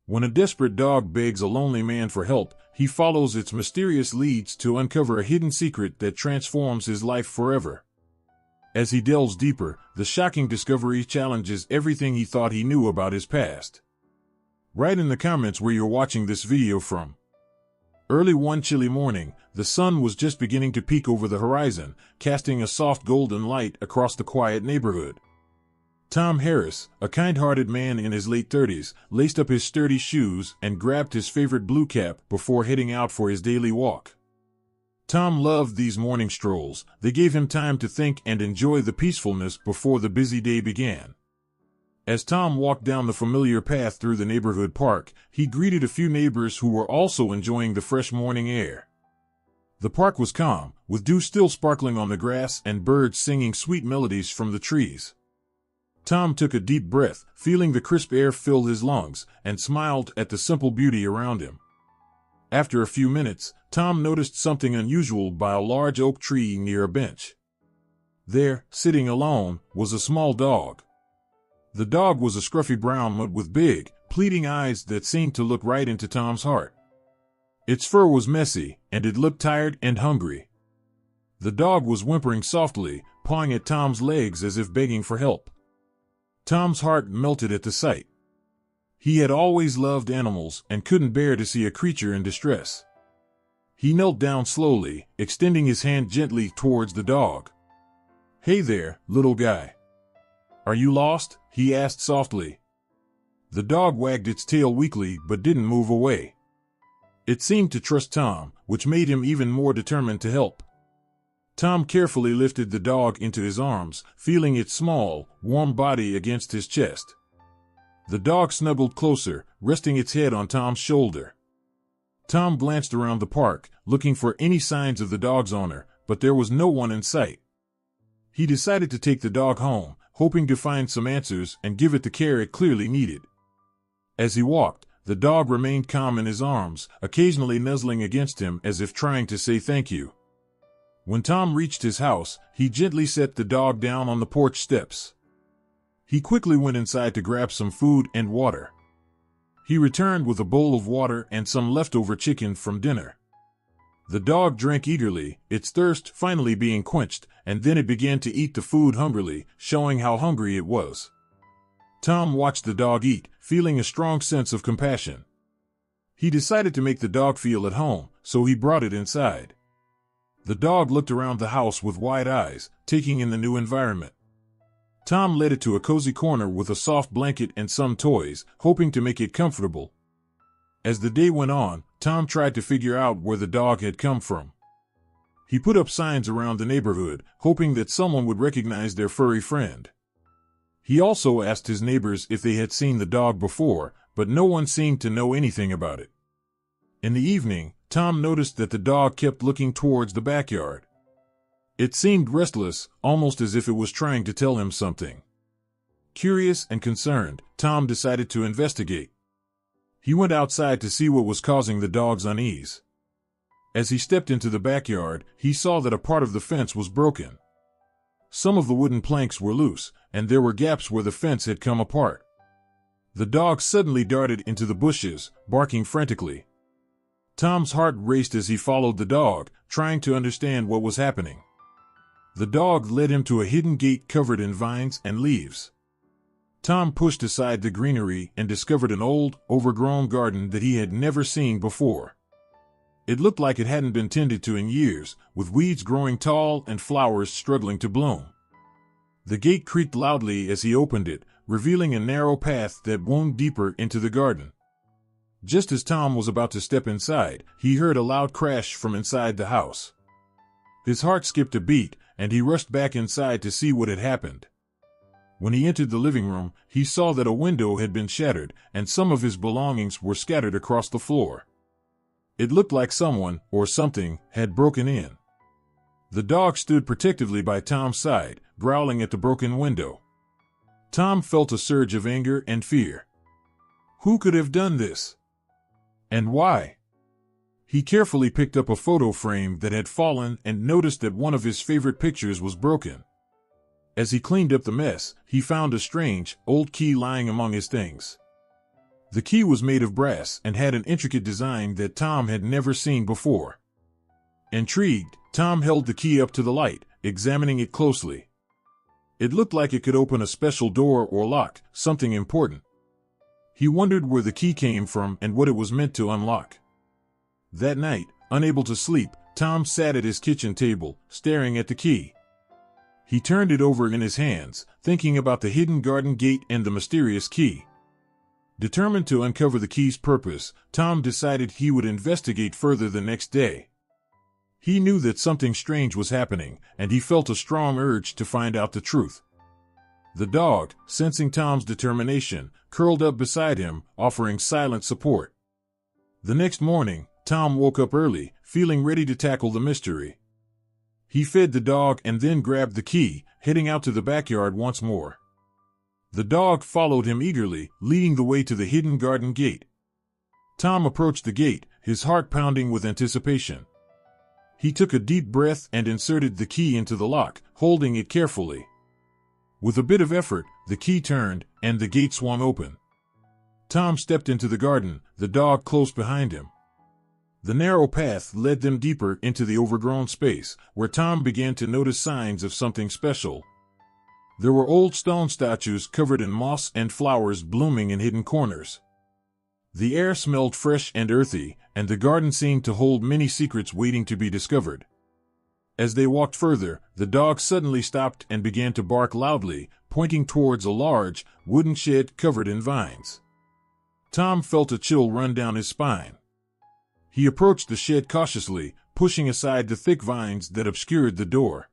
When a desperate dog begs a lonely man for help, he follows its mysterious leads to uncover a hidden secret that transforms his life forever. As he delves deeper, the shocking discovery challenges everything he thought he knew about his past. Write in the comments where you're watching this video from. Early one chilly morning, the sun was just beginning to peek over the horizon, casting a soft golden light across the quiet neighborhood. Tom Harris, a kind-hearted man in his late 30s, laced up his sturdy shoes and grabbed his favorite blue cap before heading out for his daily walk. Tom loved these morning strolls. They gave him time to think and enjoy the peacefulness before the busy day began. As Tom walked down the familiar path through the neighborhood park, he greeted a few neighbors who were also enjoying the fresh morning air. The park was calm, with dew still sparkling on the grass and birds singing sweet melodies from the trees. Tom took a deep breath, feeling the crisp air fill his lungs, and smiled at the simple beauty around him. After a few minutes, Tom noticed something unusual by a large oak tree near a bench. There, sitting alone, was a small dog. The dog was a scruffy brown mutt with big, pleading eyes that seemed to look right into Tom's heart. Its fur was messy, and it looked tired and hungry. The dog was whimpering softly, pawing at Tom's legs as if begging for help. Tom's heart melted at the sight. He had always loved animals and couldn't bear to see a creature in distress. He knelt down slowly, extending his hand gently towards the dog. "Hey there, little guy. Are you lost?" he asked softly. The dog wagged its tail weakly but didn't move away. It seemed to trust Tom, which made him even more determined to help. Tom carefully lifted the dog into his arms, feeling its small, warm body against his chest. The dog snuggled closer, resting its head on Tom's shoulder. Tom glanced around the park, looking for any signs of the dog's owner, but there was no one in sight. He decided to take the dog home, hoping to find some answers and give it the care it clearly needed. As he walked, the dog remained calm in his arms, occasionally nuzzling against him as if trying to say thank you. When Tom reached his house, he gently set the dog down on the porch steps. He quickly went inside to grab some food and water. He returned with a bowl of water and some leftover chicken from dinner. The dog drank eagerly, its thirst finally being quenched, and then it began to eat the food hungrily, showing how hungry it was. Tom watched the dog eat, feeling a strong sense of compassion. He decided to make the dog feel at home, so he brought it inside. The dog looked around the house with wide eyes, taking in the new environment. Tom led it to a cozy corner with a soft blanket and some toys, hoping to make it comfortable. As the day went on, Tom tried to figure out where the dog had come from. He put up signs around the neighborhood, hoping that someone would recognize their furry friend. He also asked his neighbors if they had seen the dog before, but no one seemed to know anything about it. In the evening, Tom noticed that the dog kept looking towards the backyard. It seemed restless, almost as if it was trying to tell him something. Curious and concerned, Tom decided to investigate. He went outside to see what was causing the dog's unease. As he stepped into the backyard, he saw that a part of the fence was broken. Some of the wooden planks were loose, and there were gaps where the fence had come apart. The dog suddenly darted into the bushes, barking frantically. Tom's heart raced as he followed the dog, trying to understand what was happening. The dog led him to a hidden gate covered in vines and leaves. Tom pushed aside the greenery and discovered an old, overgrown garden that he had never seen before. It looked like it hadn't been tended to in years, with weeds growing tall and flowers struggling to bloom. The gate creaked loudly as he opened it, revealing a narrow path that wound deeper into the garden. Just as Tom was about to step inside, he heard a loud crash from inside the house. His heart skipped a beat, and he rushed back inside to see what had happened. When he entered the living room, he saw that a window had been shattered, and some of his belongings were scattered across the floor. It looked like someone, or something, had broken in. The dog stood protectively by Tom's side, growling at the broken window. Tom felt a surge of anger and fear. Who could have done this? And why? He carefully picked up a photo frame that had fallen and noticed that one of his favorite pictures was broken. As he cleaned up the mess, he found a strange, old key lying among his things. The key was made of brass and had an intricate design that Tom had never seen before. Intrigued, Tom held the key up to the light, examining it closely. It looked like it could open a special door or lock, something important. He wondered where the key came from and what it was meant to unlock. That night, unable to sleep, Tom sat at his kitchen table, staring at the key. He turned it over in his hands, thinking about the hidden garden gate and the mysterious key. Determined to uncover the key's purpose, Tom decided he would investigate further the next day. He knew that something strange was happening, and he felt a strong urge to find out the truth. The dog, sensing Tom's determination, curled up beside him, offering silent support. The next morning, Tom woke up early, feeling ready to tackle the mystery. He fed the dog and then grabbed the key, heading out to the backyard once more. The dog followed him eagerly, leading the way to the hidden garden gate. Tom approached the gate, his heart pounding with anticipation. He took a deep breath and inserted the key into the lock, holding it carefully. With a bit of effort, the key turned, and the gate swung open. Tom stepped into the garden, the dog close behind him. The narrow path led them deeper into the overgrown space, where Tom began to notice signs of something special. There were old stone statues covered in moss and flowers blooming in hidden corners. The air smelled fresh and earthy, and the garden seemed to hold many secrets waiting to be discovered. As they walked further, the dog suddenly stopped and began to bark loudly, pointing towards a large, wooden shed covered in vines. Tom felt a chill run down his spine. He approached the shed cautiously, pushing aside the thick vines that obscured the door.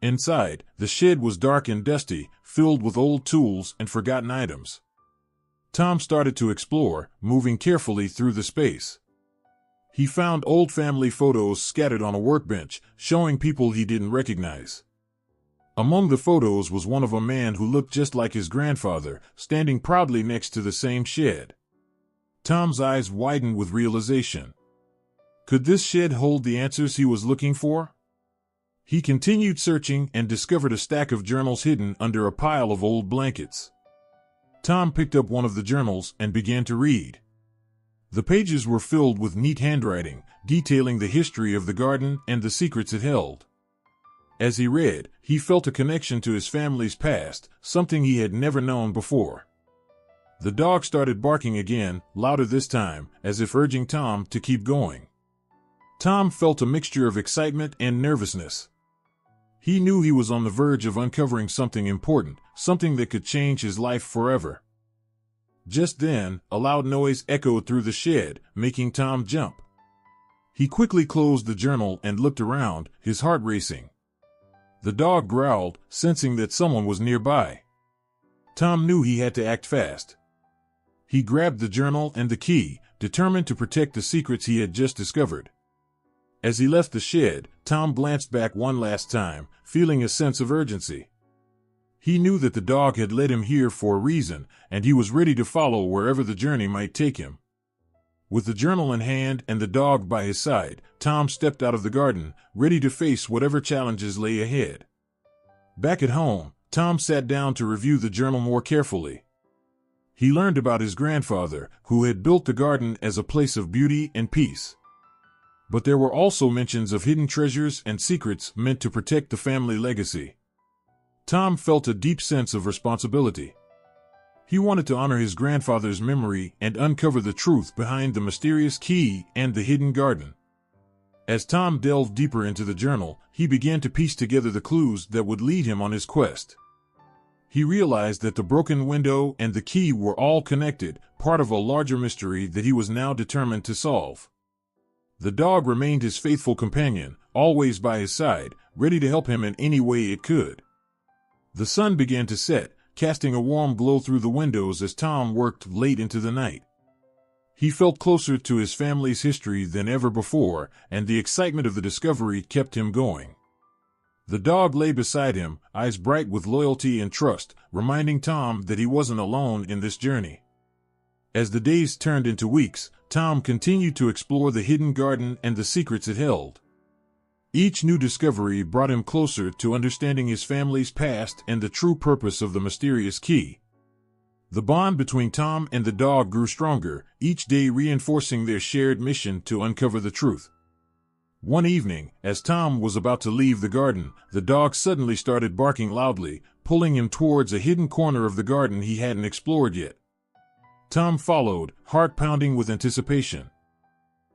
Inside, the shed was dark and dusty, filled with old tools and forgotten items. Tom started to explore, moving carefully through the space. He found old family photos scattered on a workbench, showing people he didn't recognize. Among the photos was one of a man who looked just like his grandfather, standing proudly next to the same shed. Tom's eyes widened with realization. Could this shed hold the answers he was looking for? He continued searching and discovered a stack of journals hidden under a pile of old blankets. Tom picked up one of the journals and began to read. The pages were filled with neat handwriting, detailing the history of the garden and the secrets it held. As he read, he felt a connection to his family's past, something he had never known before. The dog started barking again, louder this time, as if urging Tom to keep going. Tom felt a mixture of excitement and nervousness. He knew he was on the verge of uncovering something important, something that could change his life forever. Just then, a loud noise echoed through the shed, making Tom jump. He quickly closed the journal and looked around, his heart racing. The dog growled, sensing that someone was nearby. Tom knew he had to act fast. He grabbed the journal and the key, determined to protect the secrets he had just discovered. As he left the shed, Tom glanced back one last time, feeling a sense of urgency. He knew that the dog had led him here for a reason, and he was ready to follow wherever the journey might take him. With the journal in hand and the dog by his side, Tom stepped out of the garden, ready to face whatever challenges lay ahead. Back at home, Tom sat down to review the journal more carefully. He learned about his grandfather, who had built the garden as a place of beauty and peace. But there were also mentions of hidden treasures and secrets meant to protect the family legacy. Tom felt a deep sense of responsibility. He wanted to honor his grandfather's memory and uncover the truth behind the mysterious key and the hidden garden. As Tom delved deeper into the journal, he began to piece together the clues that would lead him on his quest. He realized that the broken window and the key were all connected, part of a larger mystery that he was now determined to solve. The dog remained his faithful companion, always by his side, ready to help him in any way it could. The sun began to set, casting a warm glow through the windows as Tom worked late into the night. He felt closer to his family's history than ever before, and the excitement of the discovery kept him going. The dog lay beside him, eyes bright with loyalty and trust, reminding Tom that he wasn't alone in this journey. As the days turned into weeks, Tom continued to explore the hidden garden and the secrets it held. Each new discovery brought him closer to understanding his family's past and the true purpose of the mysterious key. The bond between Tom and the dog grew stronger, each day reinforcing their shared mission to uncover the truth. One evening, as Tom was about to leave the garden, the dog suddenly started barking loudly, pulling him towards a hidden corner of the garden he hadn't explored yet. Tom followed, heart pounding with anticipation.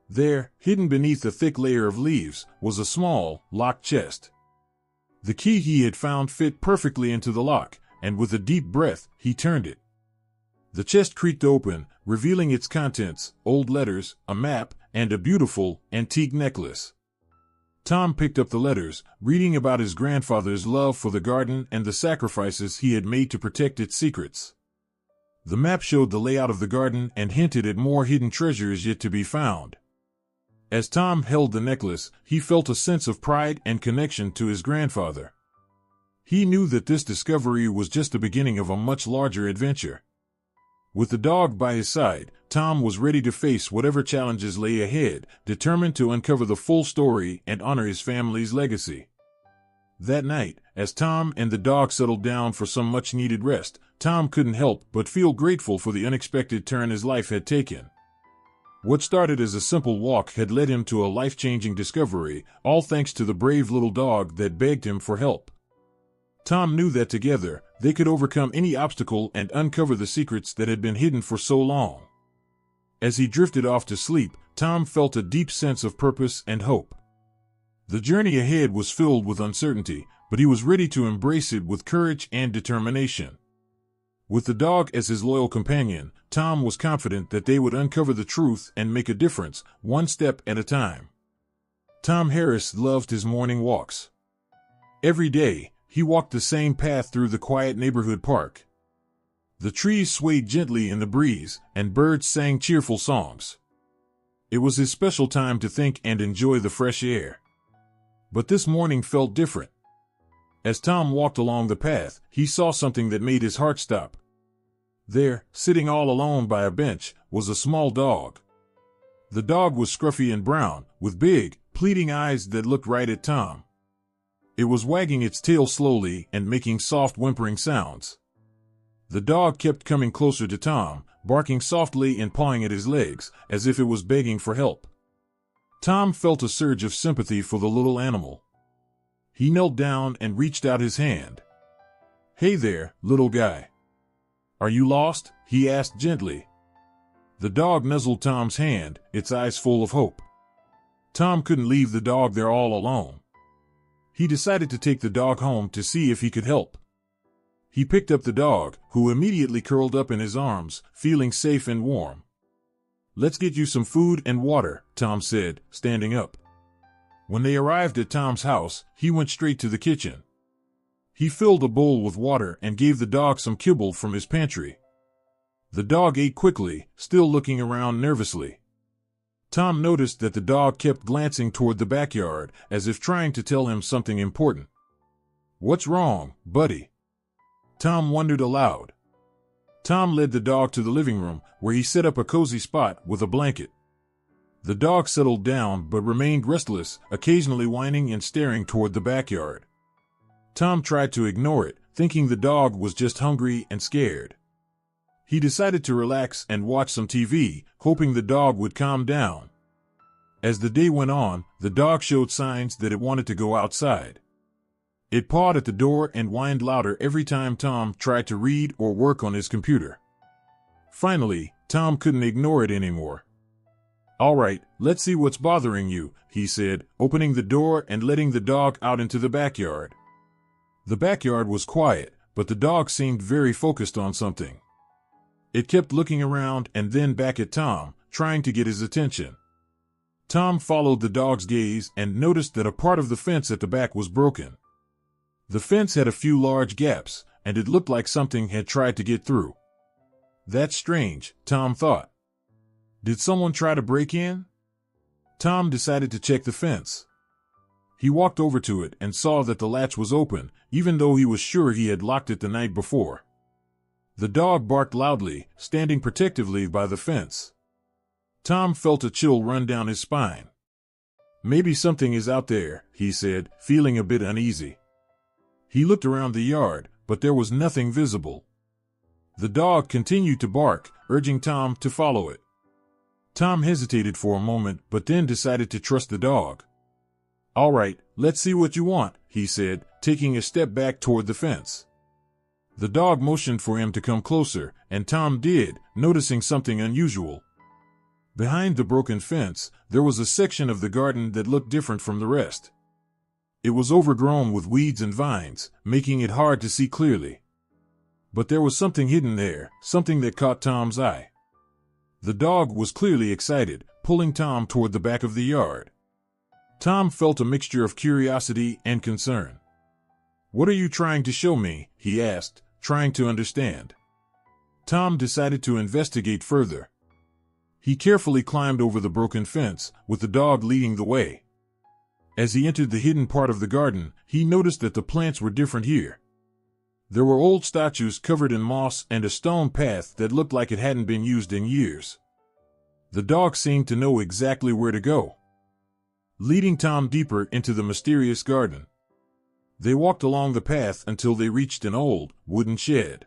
There, hidden beneath a thick layer of leaves, was a small, locked chest. The key he had found fit perfectly into the lock, and with a deep breath, he turned it. The chest creaked open, revealing its contents: old letters, a map, and a beautiful, antique necklace. Tom picked up the letters, reading about his grandfather's love for the garden and the sacrifices he had made to protect its secrets. The map showed the layout of the garden and hinted at more hidden treasures yet to be found. As Tom held the necklace, he felt a sense of pride and connection to his grandfather. He knew that this discovery was just the beginning of a much larger adventure. With the dog by his side, Tom was ready to face whatever challenges lay ahead, determined to uncover the full story and honor his family's legacy. That night, as Tom and the dog settled down for some much-needed rest, Tom couldn't help but feel grateful for the unexpected turn his life had taken. What started as a simple walk had led him to a life-changing discovery, all thanks to the brave little dog that begged him for help. Tom knew that together, they could overcome any obstacle and uncover the secrets that had been hidden for so long. As he drifted off to sleep, Tom felt a deep sense of purpose and hope. The journey ahead was filled with uncertainty, but he was ready to embrace it with courage and determination. With the dog as his loyal companion, Tom was confident that they would uncover the truth and make a difference, one step at a time. Tom Harris loved his morning walks. Every day, he walked the same path through the quiet neighborhood park. The trees swayed gently in the breeze, and birds sang cheerful songs. It was his special time to think and enjoy the fresh air. But this morning felt different. As Tom walked along the path, he saw something that made his heart stop. There, sitting all alone by a bench, was a small dog. The dog was scruffy and brown, with big, pleading eyes that looked right at Tom. It was wagging its tail slowly and making soft whimpering sounds. The dog kept coming closer to Tom, barking softly and pawing at his legs, as if it was begging for help. Tom felt a surge of sympathy for the little animal. He knelt down and reached out his hand. "Hey there, little guy. Are you lost?" he asked gently. The dog nuzzled Tom's hand, its eyes full of hope. Tom couldn't leave the dog there all alone. He decided to take the dog home to see if he could help. He picked up the dog, who immediately curled up in his arms, feeling safe and warm. "Let's get you some food and water," Tom said, standing up. When they arrived at Tom's house, he went straight to the kitchen. He filled a bowl with water and gave the dog some kibble from his pantry. The dog ate quickly, still looking around nervously. Tom noticed that the dog kept glancing toward the backyard, as if trying to tell him something important. "What's wrong, buddy?" Tom wondered aloud. Tom led the dog to the living room, where he set up a cozy spot with a blanket. The dog settled down but remained restless, occasionally whining and staring toward the backyard. Tom tried to ignore it, thinking the dog was just hungry and scared. He decided to relax and watch some TV, hoping the dog would calm down. As the day went on, the dog showed signs that it wanted to go outside. It pawed at the door and whined louder every time Tom tried to read or work on his computer. Finally, Tom couldn't ignore it anymore. "All right, let's see what's bothering you," he said, opening the door and letting the dog out into the backyard. The backyard was quiet, but the dog seemed very focused on something. It kept looking around and then back at Tom, trying to get his attention. Tom followed the dog's gaze and noticed that a part of the fence at the back was broken. The fence had a few large gaps, and it looked like something had tried to get through. "That's strange," Tom thought. "Did someone try to break in?" Tom decided to check the fence. He walked over to it and saw that the latch was open, even though he was sure he had locked it the night before. The dog barked loudly, standing protectively by the fence. Tom felt a chill run down his spine. "Maybe something is out there," he said, feeling a bit uneasy. He looked around the yard, but there was nothing visible. The dog continued to bark, urging Tom to follow it. Tom hesitated for a moment but then decided to trust the dog. "All right, let's see what you want," he said, taking a step back toward the fence. The dog motioned for him to come closer, and Tom did, noticing something unusual. Behind the broken fence, there was a section of the garden that looked different from the rest. It was overgrown with weeds and vines, making it hard to see clearly. But there was something hidden there, something that caught Tom's eye. The dog was clearly excited, pulling Tom toward the back of the yard. Tom felt a mixture of curiosity and concern. "What are you trying to show me?" he asked, trying to understand. Tom decided to investigate further. He carefully climbed over the broken fence, with the dog leading the way. As he entered the hidden part of the garden, he noticed that the plants were different here. There were old statues covered in moss and a stone path that looked like it hadn't been used in years. The dog seemed to know exactly where to go, leading Tom deeper into the mysterious garden. They walked along the path until they reached an old, wooden shed.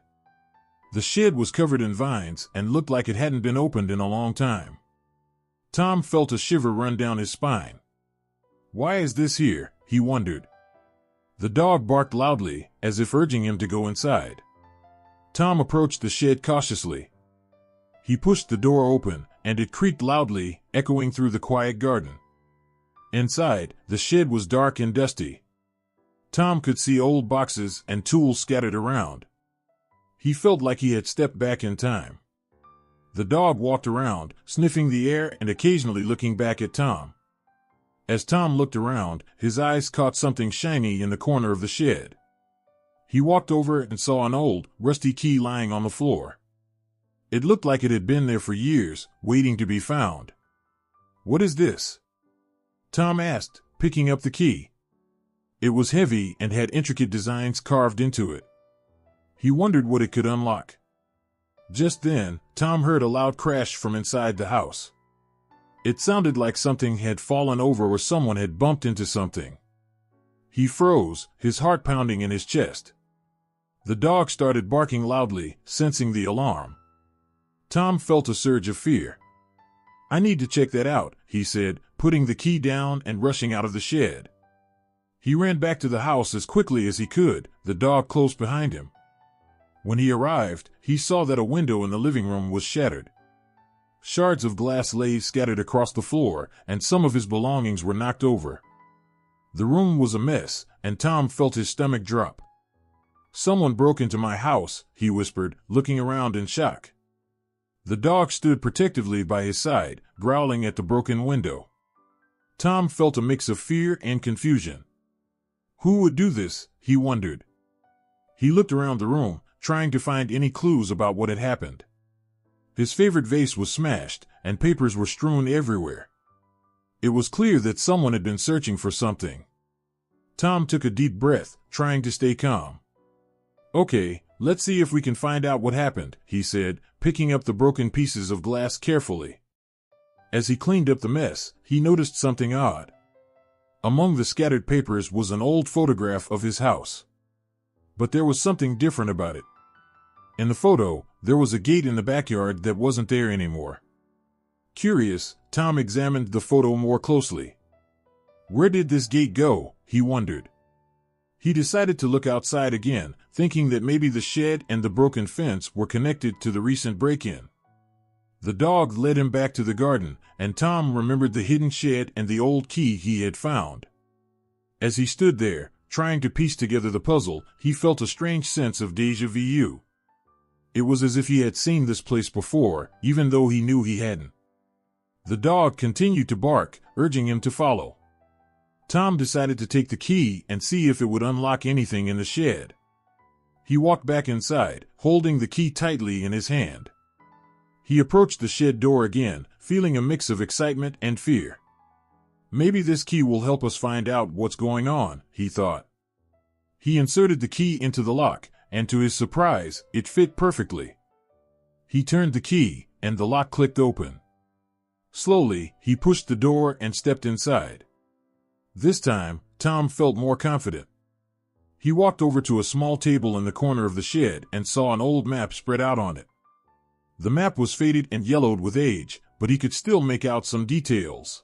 The shed was covered in vines and looked like it hadn't been opened in a long time. Tom felt a shiver run down his spine. "Why is this here?" he wondered. The dog barked loudly, as if urging him to go inside. Tom approached the shed cautiously. He pushed the door open, and it creaked loudly, echoing through the quiet garden. Inside, the shed was dark and dusty. Tom could see old boxes and tools scattered around. He felt like he had stepped back in time. The dog walked around, sniffing the air and occasionally looking back at Tom. As Tom looked around, his eyes caught something shiny in the corner of the shed. He walked over and saw an old, rusty key lying on the floor. It looked like it had been there for years, waiting to be found. "What is this?" Tom asked, picking up the key. It was heavy and had intricate designs carved into it. He wondered what it could unlock. Just then, Tom heard a loud crash from inside the house. It sounded like something had fallen over or someone had bumped into something. He froze, his heart pounding in his chest. The dog started barking loudly, sensing the alarm. Tom felt a surge of fear. "I need to check that out," he said, putting the key down and rushing out of the shed. He ran back to the house as quickly as he could, the dog close behind him. When he arrived, he saw that a window in the living room was shattered. Shards of glass lay scattered across the floor, and some of his belongings were knocked over. The room was a mess, and Tom felt his stomach drop. "Someone broke into my house," he whispered, looking around in shock. The dog stood protectively by his side, growling at the broken window. Tom felt a mix of fear and confusion. Who would do this, he wondered. He looked around the room, trying to find any clues about what had happened. His favorite vase was smashed, and papers were strewn everywhere. It was clear that someone had been searching for something. Tom took a deep breath, trying to stay calm. "Okay, let's see if we can find out what happened," he said, picking up the broken pieces of glass carefully. As he cleaned up the mess, he noticed something odd. Among the scattered papers was an old photograph of his house. But there was something different about it. In the photo, there was a gate in the backyard that wasn't there anymore. Curious, Tom examined the photo more closely. Where did this gate go, he wondered. He decided to look outside again, thinking that maybe the shed and the broken fence were connected to the recent break-in. The dog led him back to the garden, and Tom remembered the hidden shed and the old key he had found. As he stood there, trying to piece together the puzzle, he felt a strange sense of déjà vu. It was as if he had seen this place before, even though he knew he hadn't. The dog continued to bark, urging him to follow. Tom decided to take the key and see if it would unlock anything in the shed. He walked back inside, holding the key tightly in his hand. He approached the shed door again, feeling a mix of excitement and fear. Maybe this key will help us find out what's going on, he thought. He inserted the key into the lock, and to his surprise, it fit perfectly. He turned the key, and the lock clicked open. Slowly, he pushed the door and stepped inside. This time, Tom felt more confident. He walked over to a small table in the corner of the shed and saw an old map spread out on it. The map was faded and yellowed with age, but he could still make out some details.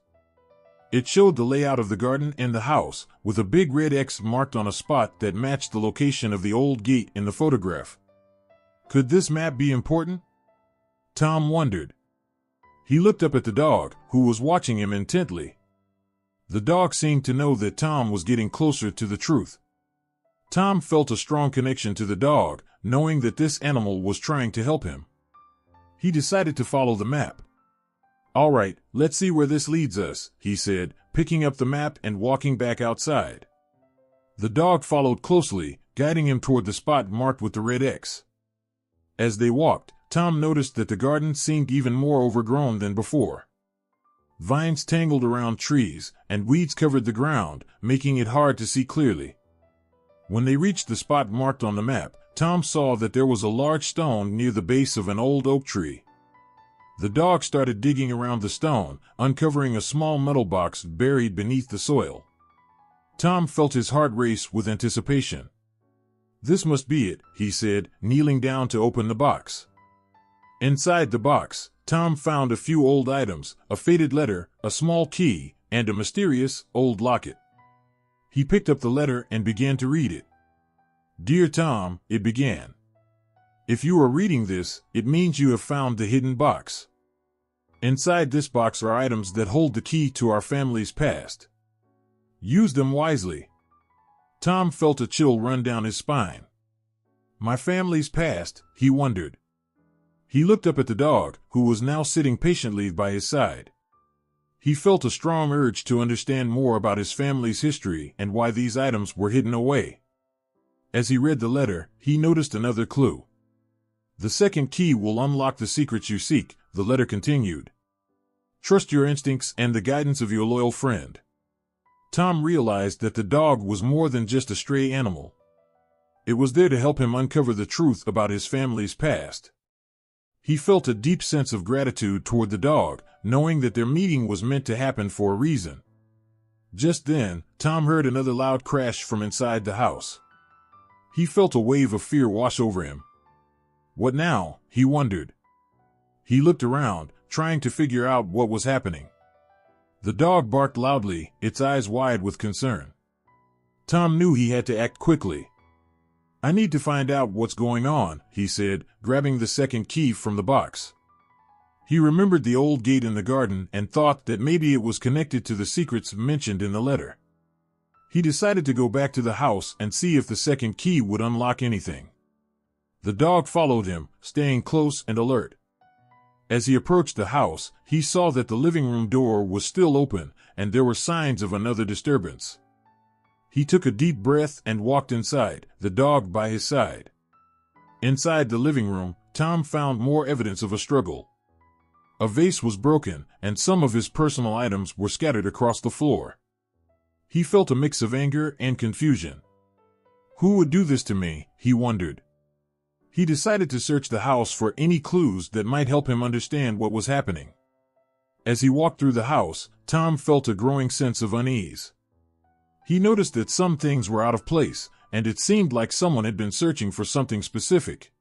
It showed the layout of the garden and the house, with a big red X marked on a spot that matched the location of the old gate in the photograph. Could this map be important? Tom wondered. He looked up at the dog, who was watching him intently. The dog seemed to know that Tom was getting closer to the truth. Tom felt a strong connection to the dog, knowing that this animal was trying to help him. He decided to follow the map. "All right, let's see where this leads us," he said, picking up the map and walking back outside. The dog followed closely, guiding him toward the spot marked with the red X. As they walked, Tom noticed that the garden seemed even more overgrown than before. Vines tangled around trees, and weeds covered the ground, making it hard to see clearly. When they reached the spot marked on the map, Tom saw that there was a large stone near the base of an old oak tree. The dog started digging around the stone, uncovering a small metal box buried beneath the soil. Tom felt his heart race with anticipation. "This must be it," he said, kneeling down to open the box. Inside the box, Tom found a few old items, a faded letter, a small key, and a mysterious, old locket. He picked up the letter and began to read it. "Dear Tom," it began. "If you are reading this, it means you have found the hidden box. Inside this box are items that hold the key to our family's past. Use them wisely." Tom felt a chill run down his spine. My family's past, he wondered. He looked up at the dog, who was now sitting patiently by his side. He felt a strong urge to understand more about his family's history and why these items were hidden away. As he read the letter, he noticed another clue. "The second key will unlock the secrets you seek," the letter continued. "Trust your instincts and the guidance of your loyal friend." Tom realized that the dog was more than just a stray animal. It was there to help him uncover the truth about his family's past. He felt a deep sense of gratitude toward the dog, knowing that their meeting was meant to happen for a reason. Just then, Tom heard another loud crash from inside the house. He felt a wave of fear wash over him. What now? He wondered. He looked around, trying to figure out what was happening. The dog barked loudly, its eyes wide with concern. Tom knew he had to act quickly. "I need to find out what's going on," he said, grabbing the second key from the box. He remembered the old gate in the garden and thought that maybe it was connected to the secrets mentioned in the letter. He decided to go back to the house and see if the second key would unlock anything. The dog followed him, staying close and alert. As he approached the house, he saw that the living room door was still open, and there were signs of another disturbance. He took a deep breath and walked inside, the dog by his side. Inside the living room, Tom found more evidence of a struggle. A vase was broken, and some of his personal items were scattered across the floor. He felt a mix of anger and confusion. Who would do this to me? He wondered. He decided to search the house for any clues that might help him understand what was happening. As he walked through the house, Tom felt a growing sense of unease. He noticed that some things were out of place, and it seemed like someone had been searching for something specific.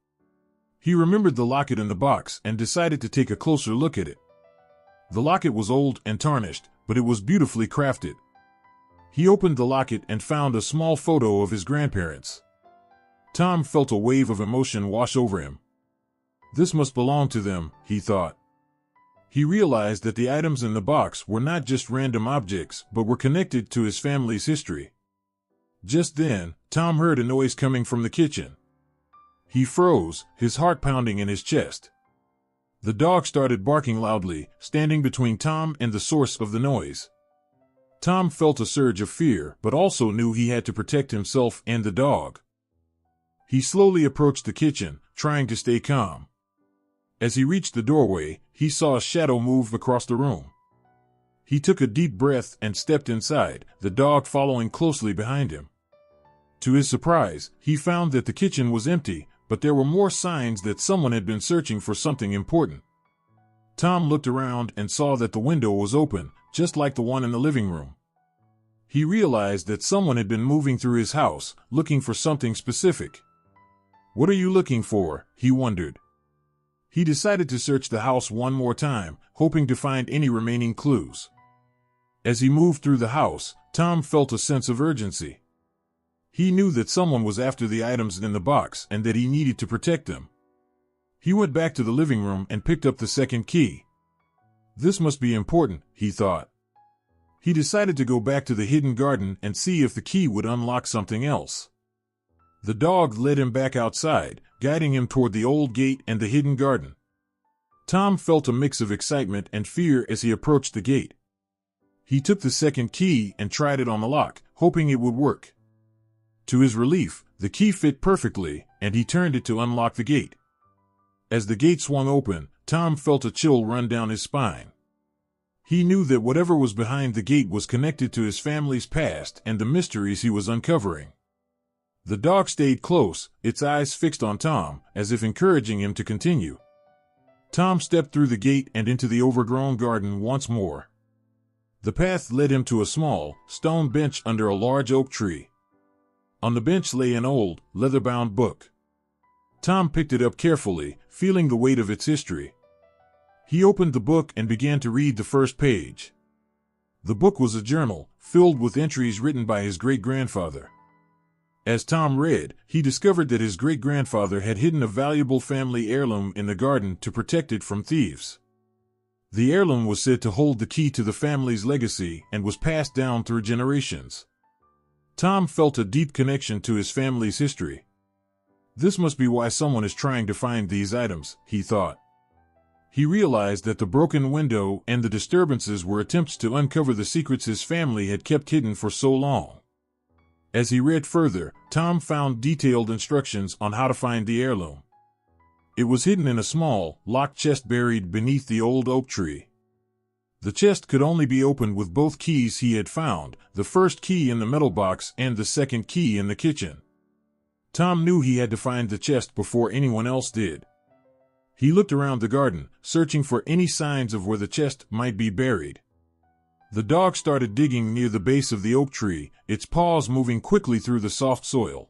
He remembered the locket in the box and decided to take a closer look at it. The locket was old and tarnished, but it was beautifully crafted. He opened the locket and found a small photo of his grandparents. Tom felt a wave of emotion wash over him. This must belong to them, he thought. He realized that the items in the box were not just random objects, but were connected to his family's history. Just then, Tom heard a noise coming from the kitchen. He froze, his heart pounding in his chest. The dog started barking loudly, standing between Tom and the source of the noise. Tom felt a surge of fear, but also knew he had to protect himself and the dog. He slowly approached the kitchen, trying to stay calm. As he reached the doorway, he saw a shadow move across the room. He took a deep breath and stepped inside, the dog following closely behind him. To his surprise, he found that the kitchen was empty, but there were more signs that someone had been searching for something important. Tom looked around and saw that the window was open, just like the one in the living room. He realized that someone had been moving through his house, looking for something specific. "What are you looking for?" he wondered. He decided to search the house one more time, hoping to find any remaining clues. As he moved through the house, Tom felt a sense of urgency. He knew that someone was after the items in the box and that he needed to protect them. He went back to the living room and picked up the second key. This must be important, he thought. He decided to go back to the hidden garden and see if the key would unlock something else. The dog led him back outside, guiding him toward the old gate and the hidden garden. Tom felt a mix of excitement and fear as he approached the gate. He took the second key and tried it on the lock, hoping it would work. To his relief, the key fit perfectly, and he turned it to unlock the gate. As the gate swung open, Tom felt a chill run down his spine. He knew that whatever was behind the gate was connected to his family's past and the mysteries he was uncovering. The dog stayed close, its eyes fixed on Tom, as if encouraging him to continue. Tom stepped through the gate and into the overgrown garden once more. The path led him to a small, stone bench under a large oak tree. On the bench lay an old, leather-bound book. Tom picked it up carefully, feeling the weight of its history. He opened the book and began to read the first page. The book was a journal, filled with entries written by his great-grandfather. As Tom read, he discovered that his great-grandfather had hidden a valuable family heirloom in the garden to protect it from thieves. The heirloom was said to hold the key to the family's legacy and was passed down through generations. Tom felt a deep connection to his family's history. This must be why someone is trying to find these items, he thought. He realized that the broken window and the disturbances were attempts to uncover the secrets his family had kept hidden for so long. As he read further, Tom found detailed instructions on how to find the heirloom. It was hidden in a small, locked chest buried beneath the old oak tree. The chest could only be opened with both keys he had found, the first key in the metal box and the second key in the kitchen. Tom knew he had to find the chest before anyone else did. He looked around the garden, searching for any signs of where the chest might be buried. The dog started digging near the base of the oak tree, its paws moving quickly through the soft soil.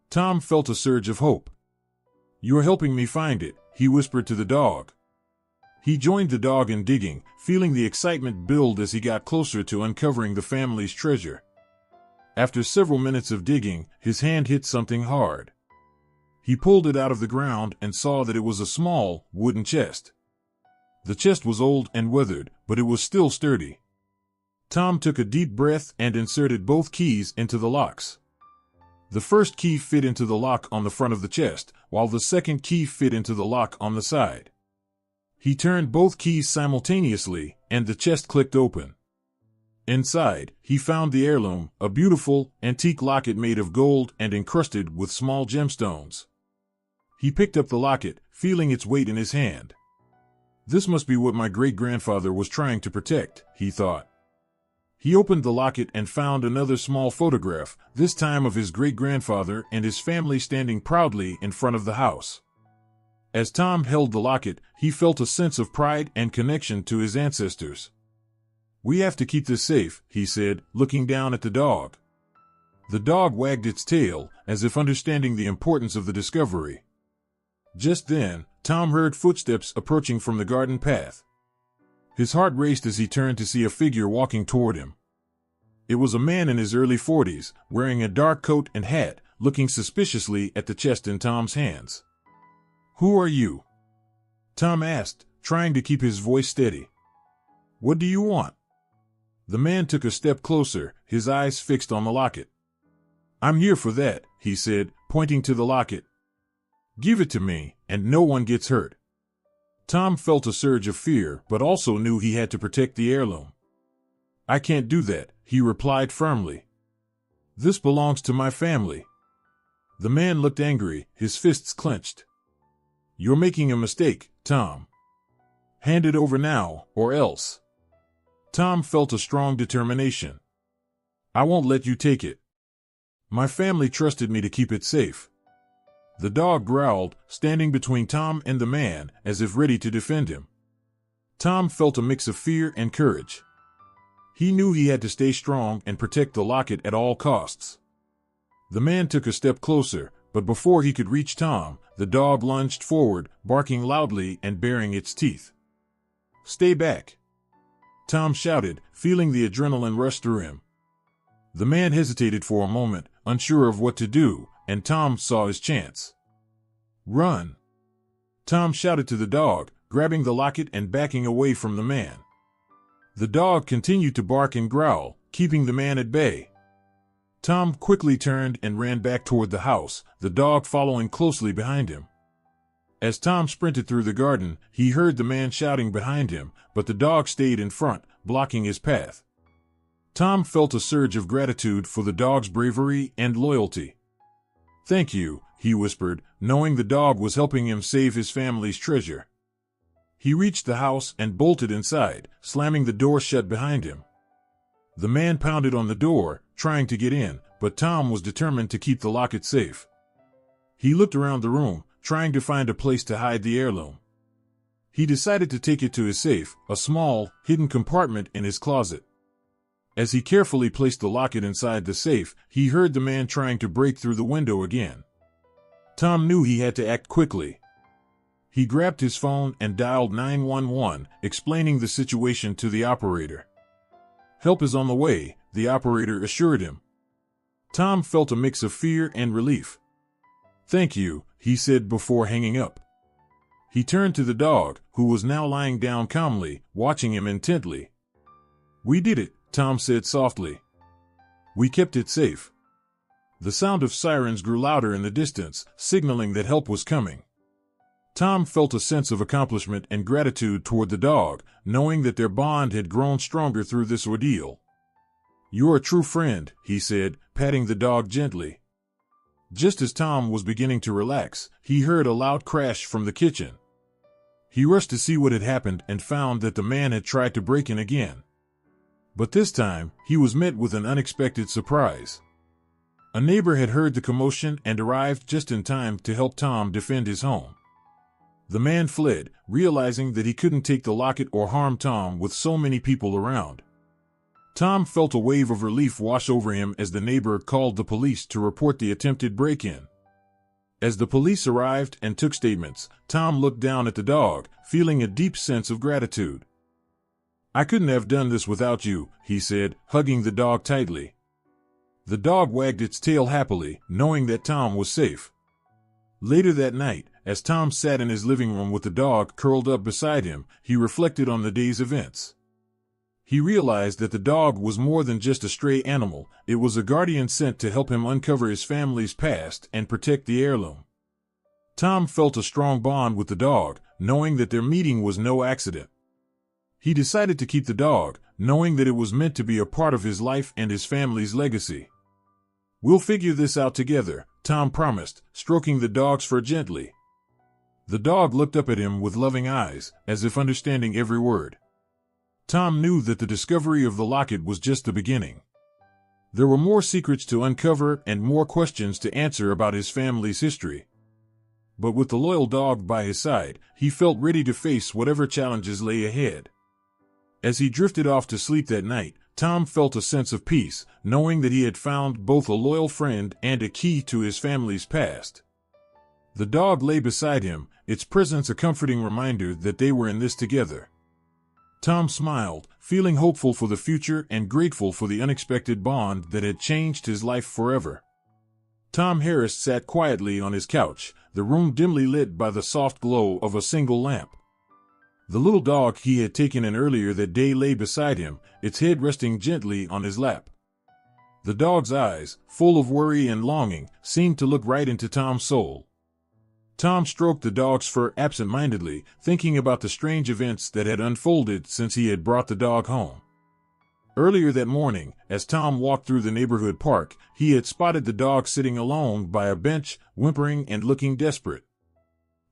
Tom felt a surge of hope. "You're helping me find it," he whispered to the dog. He joined the dog in digging, feeling the excitement build as he got closer to uncovering the family's treasure. After several minutes of digging, his hand hit something hard. He pulled it out of the ground and saw that it was a small, wooden chest. The chest was old and weathered, but it was still sturdy. Tom took a deep breath and inserted both keys into the locks. The first key fit into the lock on the front of the chest, while the second key fit into the lock on the side. He turned both keys simultaneously, and the chest clicked open. Inside, he found the heirloom, a beautiful, antique locket made of gold and encrusted with small gemstones. He picked up the locket, feeling its weight in his hand. "This must be what my great-grandfather was trying to protect," he thought. He opened the locket and found another small photograph, this time of his great-grandfather and his family standing proudly in front of the house. As Tom held the locket, he felt a sense of pride and connection to his ancestors. "We have to keep this safe," he said, looking down at the dog. The dog wagged its tail, as if understanding the importance of the discovery. Just then, Tom heard footsteps approaching from the garden path. His heart raced as he turned to see a figure walking toward him. It was a man in his early 40s, wearing a dark coat and hat, looking suspiciously at the chest in Tom's hands. "Who are you?" Tom asked, trying to keep his voice steady. "What do you want?" The man took a step closer, his eyes fixed on the locket. "I'm here for that," he said, pointing to the locket. "Give it to me, and no one gets hurt." Tom felt a surge of fear, but also knew he had to protect the heirloom. "I can't do that," he replied firmly. "This belongs to my family." The man looked angry, his fists clenched. "You're making a mistake, Tom. Hand it over now, or else." Tom felt a strong determination. "I won't let you take it. My family trusted me to keep it safe." The dog growled, standing between Tom and the man, as if ready to defend him. Tom felt a mix of fear and courage. He knew he had to stay strong and protect the locket at all costs. The man took a step closer, but before he could reach Tom, the dog lunged forward, barking loudly and baring its teeth. "Stay back!" Tom shouted, feeling the adrenaline rush through him. The man hesitated for a moment, unsure of what to do, and Tom saw his chance. "Run!" Tom shouted to the dog, grabbing the locket and backing away from the man. The dog continued to bark and growl, keeping the man at bay. Tom quickly turned and ran back toward the house, the dog following closely behind him. As Tom sprinted through the garden, he heard the man shouting behind him, but the dog stayed in front, blocking his path. Tom felt a surge of gratitude for the dog's bravery and loyalty. "Thank you," he whispered, knowing the dog was helping him save his family's treasure. He reached the house and bolted inside, slamming the door shut behind him. The man pounded on the door, trying to get in, but Tom was determined to keep the locket safe. He looked around the room, trying to find a place to hide the heirloom. He decided to take it to his safe, a small, hidden compartment in his closet. As he carefully placed the locket inside the safe, he heard the man trying to break through the window again. Tom knew he had to act quickly. He grabbed his phone and dialed 911, explaining the situation to the operator. "Help is on the way," the operator assured him. Tom felt a mix of fear and relief. "Thank you," he said before hanging up. He turned to the dog, who was now lying down calmly, watching him intently. "We did it," Tom said softly. "We kept it safe." The sound of sirens grew louder in the distance, signaling that help was coming. Tom felt a sense of accomplishment and gratitude toward the dog, knowing that their bond had grown stronger through this ordeal. "You're a true friend," he said, patting the dog gently. Just as Tom was beginning to relax, he heard a loud crash from the kitchen. He rushed to see what had happened and found that the man had tried to break in again. But this time, he was met with an unexpected surprise. A neighbor had heard the commotion and arrived just in time to help Tom defend his home. The man fled, realizing that he couldn't take the locket or harm Tom with so many people around. Tom felt a wave of relief wash over him as the neighbor called the police to report the attempted break-in. As the police arrived and took statements, Tom looked down at the dog, feeling a deep sense of gratitude. "I couldn't have done this without you," he said, hugging the dog tightly. The dog wagged its tail happily, knowing that Tom was safe. Later that night, as Tom sat in his living room with the dog curled up beside him, he reflected on the day's events. He realized that the dog was more than just a stray animal, it was a guardian sent to help him uncover his family's past and protect the heirloom. Tom felt a strong bond with the dog, knowing that their meeting was no accident. He decided to keep the dog, knowing that it was meant to be a part of his life and his family's legacy. "We'll figure this out together," Tom promised, stroking the dog's fur gently. The dog looked up at him with loving eyes, as if understanding every word. Tom knew that the discovery of the locket was just the beginning. There were more secrets to uncover and more questions to answer about his family's history. But with the loyal dog by his side, he felt ready to face whatever challenges lay ahead. As he drifted off to sleep that night, Tom felt a sense of peace, knowing that he had found both a loyal friend and a key to his family's past. The dog lay beside him, its presence a comforting reminder that they were in this together. Tom smiled, feeling hopeful for the future and grateful for the unexpected bond that had changed his life forever. Tom Harris sat quietly on his couch, the room dimly lit by the soft glow of a single lamp. The little dog he had taken in earlier that day lay beside him, its head resting gently on his lap. The dog's eyes, full of worry and longing, seemed to look right into Tom's soul. Tom stroked the dog's fur absent-mindedly, thinking about the strange events that had unfolded since he had brought the dog home. Earlier that morning, as Tom walked through the neighborhood park, he had spotted the dog sitting alone by a bench, whimpering and looking desperate.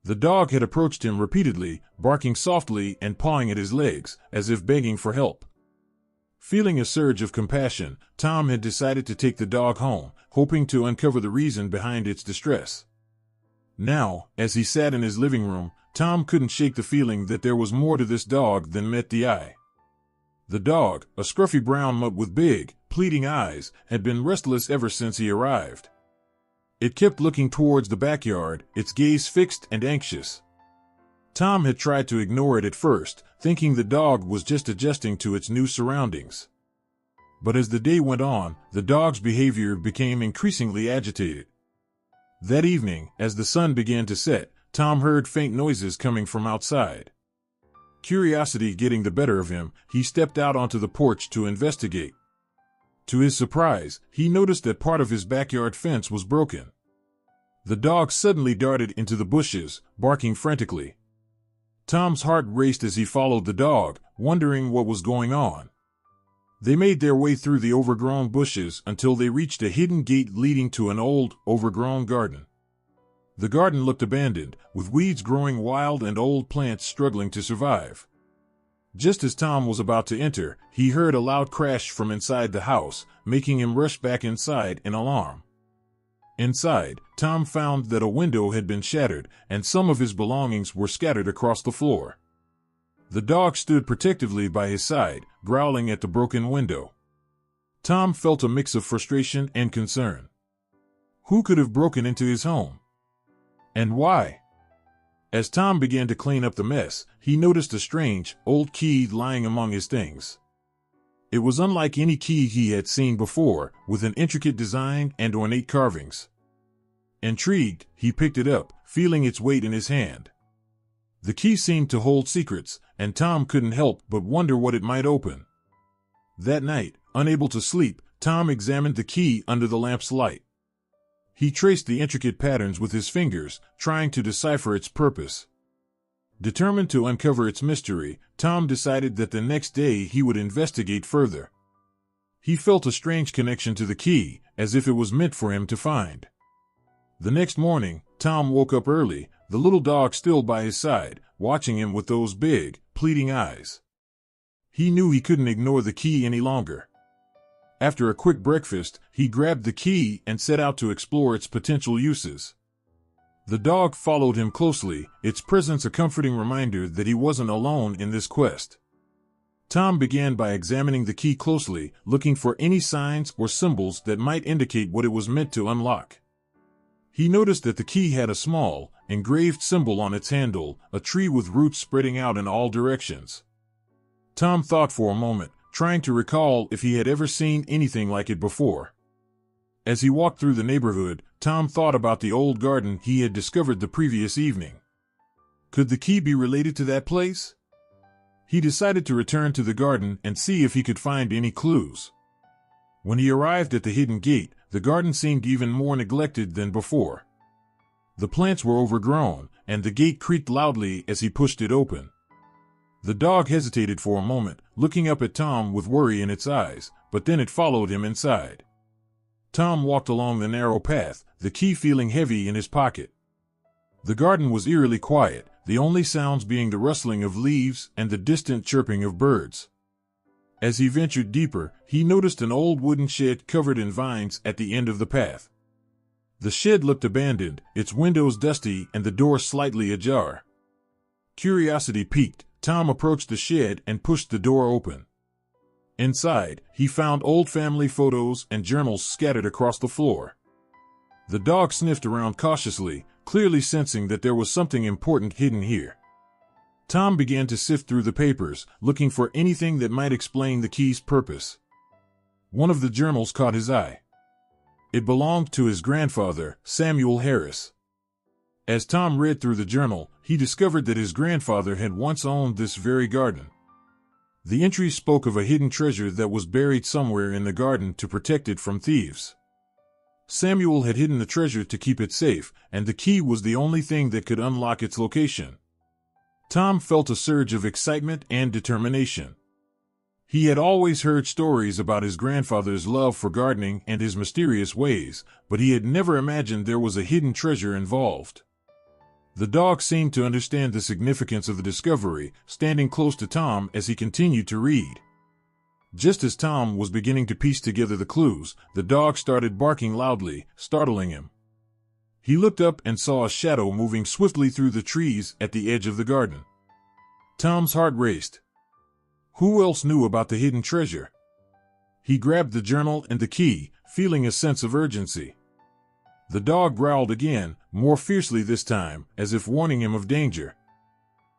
The dog had approached him repeatedly, barking softly and pawing at his legs, as if begging for help. Feeling a surge of compassion, Tom had decided to take the dog home, hoping to uncover the reason behind its distress. Now, as he sat in his living room, Tom couldn't shake the feeling that there was more to this dog than met the eye. The dog, a scruffy brown mutt with big, pleading eyes, had been restless ever since he arrived. It kept looking towards the backyard, its gaze fixed and anxious. Tom had tried to ignore it at first, thinking the dog was just adjusting to its new surroundings. But as the day went on, the dog's behavior became increasingly agitated. That evening, as the sun began to set, Tom heard faint noises coming from outside. Curiosity getting the better of him, he stepped out onto the porch to investigate. To his surprise, he noticed that part of his backyard fence was broken. The dog suddenly darted into the bushes, barking frantically. Tom's heart raced as he followed the dog, wondering what was going on. They made their way through the overgrown bushes until they reached a hidden gate leading to an old, overgrown garden. The garden looked abandoned, with weeds growing wild and old plants struggling to survive. Just as Tom was about to enter, he heard a loud crash from inside the house, making him rush back inside in alarm. Inside, Tom found that a window had been shattered, and some of his belongings were scattered across the floor. The dog stood protectively by his side, growling at the broken window. Tom felt a mix of frustration and concern. Who could have broken into his home? And why? As Tom began to clean up the mess, he noticed a strange, old key lying among his things. It was unlike any key he had seen before, with an intricate design and ornate carvings. Intrigued, he picked it up, feeling its weight in his hand. The key seemed to hold secrets, and Tom couldn't help but wonder what it might open. That night, unable to sleep, Tom examined the key under the lamp's light. He traced the intricate patterns with his fingers, trying to decipher its purpose. Determined to uncover its mystery, Tom decided that the next day he would investigate further. He felt a strange connection to the key, as if it was meant for him to find. The next morning, Tom woke up early, the little dog still by his side, watching him with those big, pleading eyes. He knew he couldn't ignore the key any longer. After a quick breakfast, he grabbed the key and set out to explore its potential uses. The dog followed him closely, its presence a comforting reminder that he wasn't alone in this quest. Tom began by examining the key closely, looking for any signs or symbols that might indicate what it was meant to unlock. He noticed that the key had a small, engraved symbol on its handle, a tree with roots spreading out in all directions. Tom thought for a moment, trying to recall if he had ever seen anything like it before. As he walked through the neighborhood, Tom thought about the old garden he had discovered the previous evening. Could the key be related to that place? He decided to return to the garden and see if he could find any clues. When he arrived at the hidden gate, the garden seemed even more neglected than before. The plants were overgrown, and the gate creaked loudly as he pushed it open. The dog hesitated for a moment, looking up at Tom with worry in its eyes, but then it followed him inside. Tom walked along the narrow path, the key feeling heavy in his pocket. The garden was eerily quiet, the only sounds being the rustling of leaves and the distant chirping of birds. As he ventured deeper, he noticed an old wooden shed covered in vines at the end of the path. The shed looked abandoned, its windows dusty and the door slightly ajar. Curiosity piqued, Tom approached the shed and pushed the door open. Inside, he found old family photos and journals scattered across the floor. The dog sniffed around cautiously, clearly sensing that there was something important hidden here. Tom began to sift through the papers, looking for anything that might explain the key's purpose. One of the journals caught his eye. It belonged to his grandfather, Samuel Harris. As Tom read through the journal, he discovered that his grandfather had once owned this very garden. The entry spoke of a hidden treasure that was buried somewhere in the garden to protect it from thieves. Samuel had hidden the treasure to keep it safe, and the key was the only thing that could unlock its location. Tom felt a surge of excitement and determination. He had always heard stories about his grandfather's love for gardening and his mysterious ways, but he had never imagined there was a hidden treasure involved. The dog seemed to understand the significance of the discovery, standing close to Tom as he continued to read. Just as Tom was beginning to piece together the clues, the dog started barking loudly, startling him. He looked up and saw a shadow moving swiftly through the trees at the edge of the garden. Tom's heart raced. Who else knew about the hidden treasure? He grabbed the journal and the key, feeling a sense of urgency. The dog growled again, more fiercely this time, as if warning him of danger.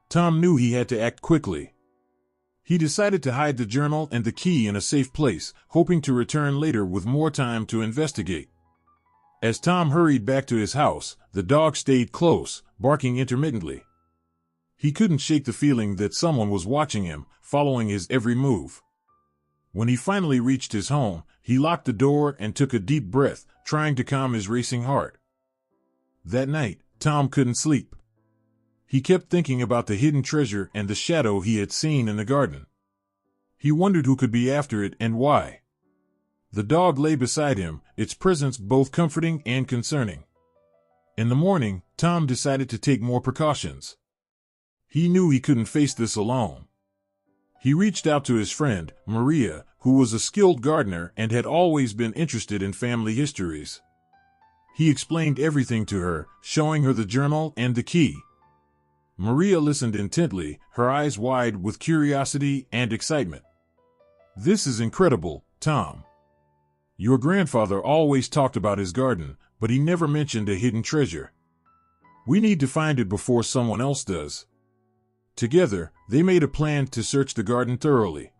Tom knew he had to act quickly. He decided to hide the journal and the key in a safe place, hoping to return later with more time to investigate. As Tom hurried back to his house, the dog stayed close, barking intermittently. He couldn't shake the feeling that someone was watching him, following his every move. When he finally reached his home, he locked the door and took a deep breath, trying to calm his racing heart. That night, Tom couldn't sleep. He kept thinking about the hidden treasure and the shadow he had seen in the garden. He wondered who could be after it and why. The dog lay beside him, its presence both comforting and concerning. In the morning, Tom decided to take more precautions. He knew he couldn't face this alone. He reached out to his friend, Maria, who was a skilled gardener and had always been interested in family histories. He explained everything to her, showing her the journal and the key. Maria listened intently, her eyes wide with curiosity and excitement. "This is incredible, Tom. Your grandfather always talked about his garden, but he never mentioned a hidden treasure. We need to find it before someone else does." Together, they made a plan to search the garden thoroughly.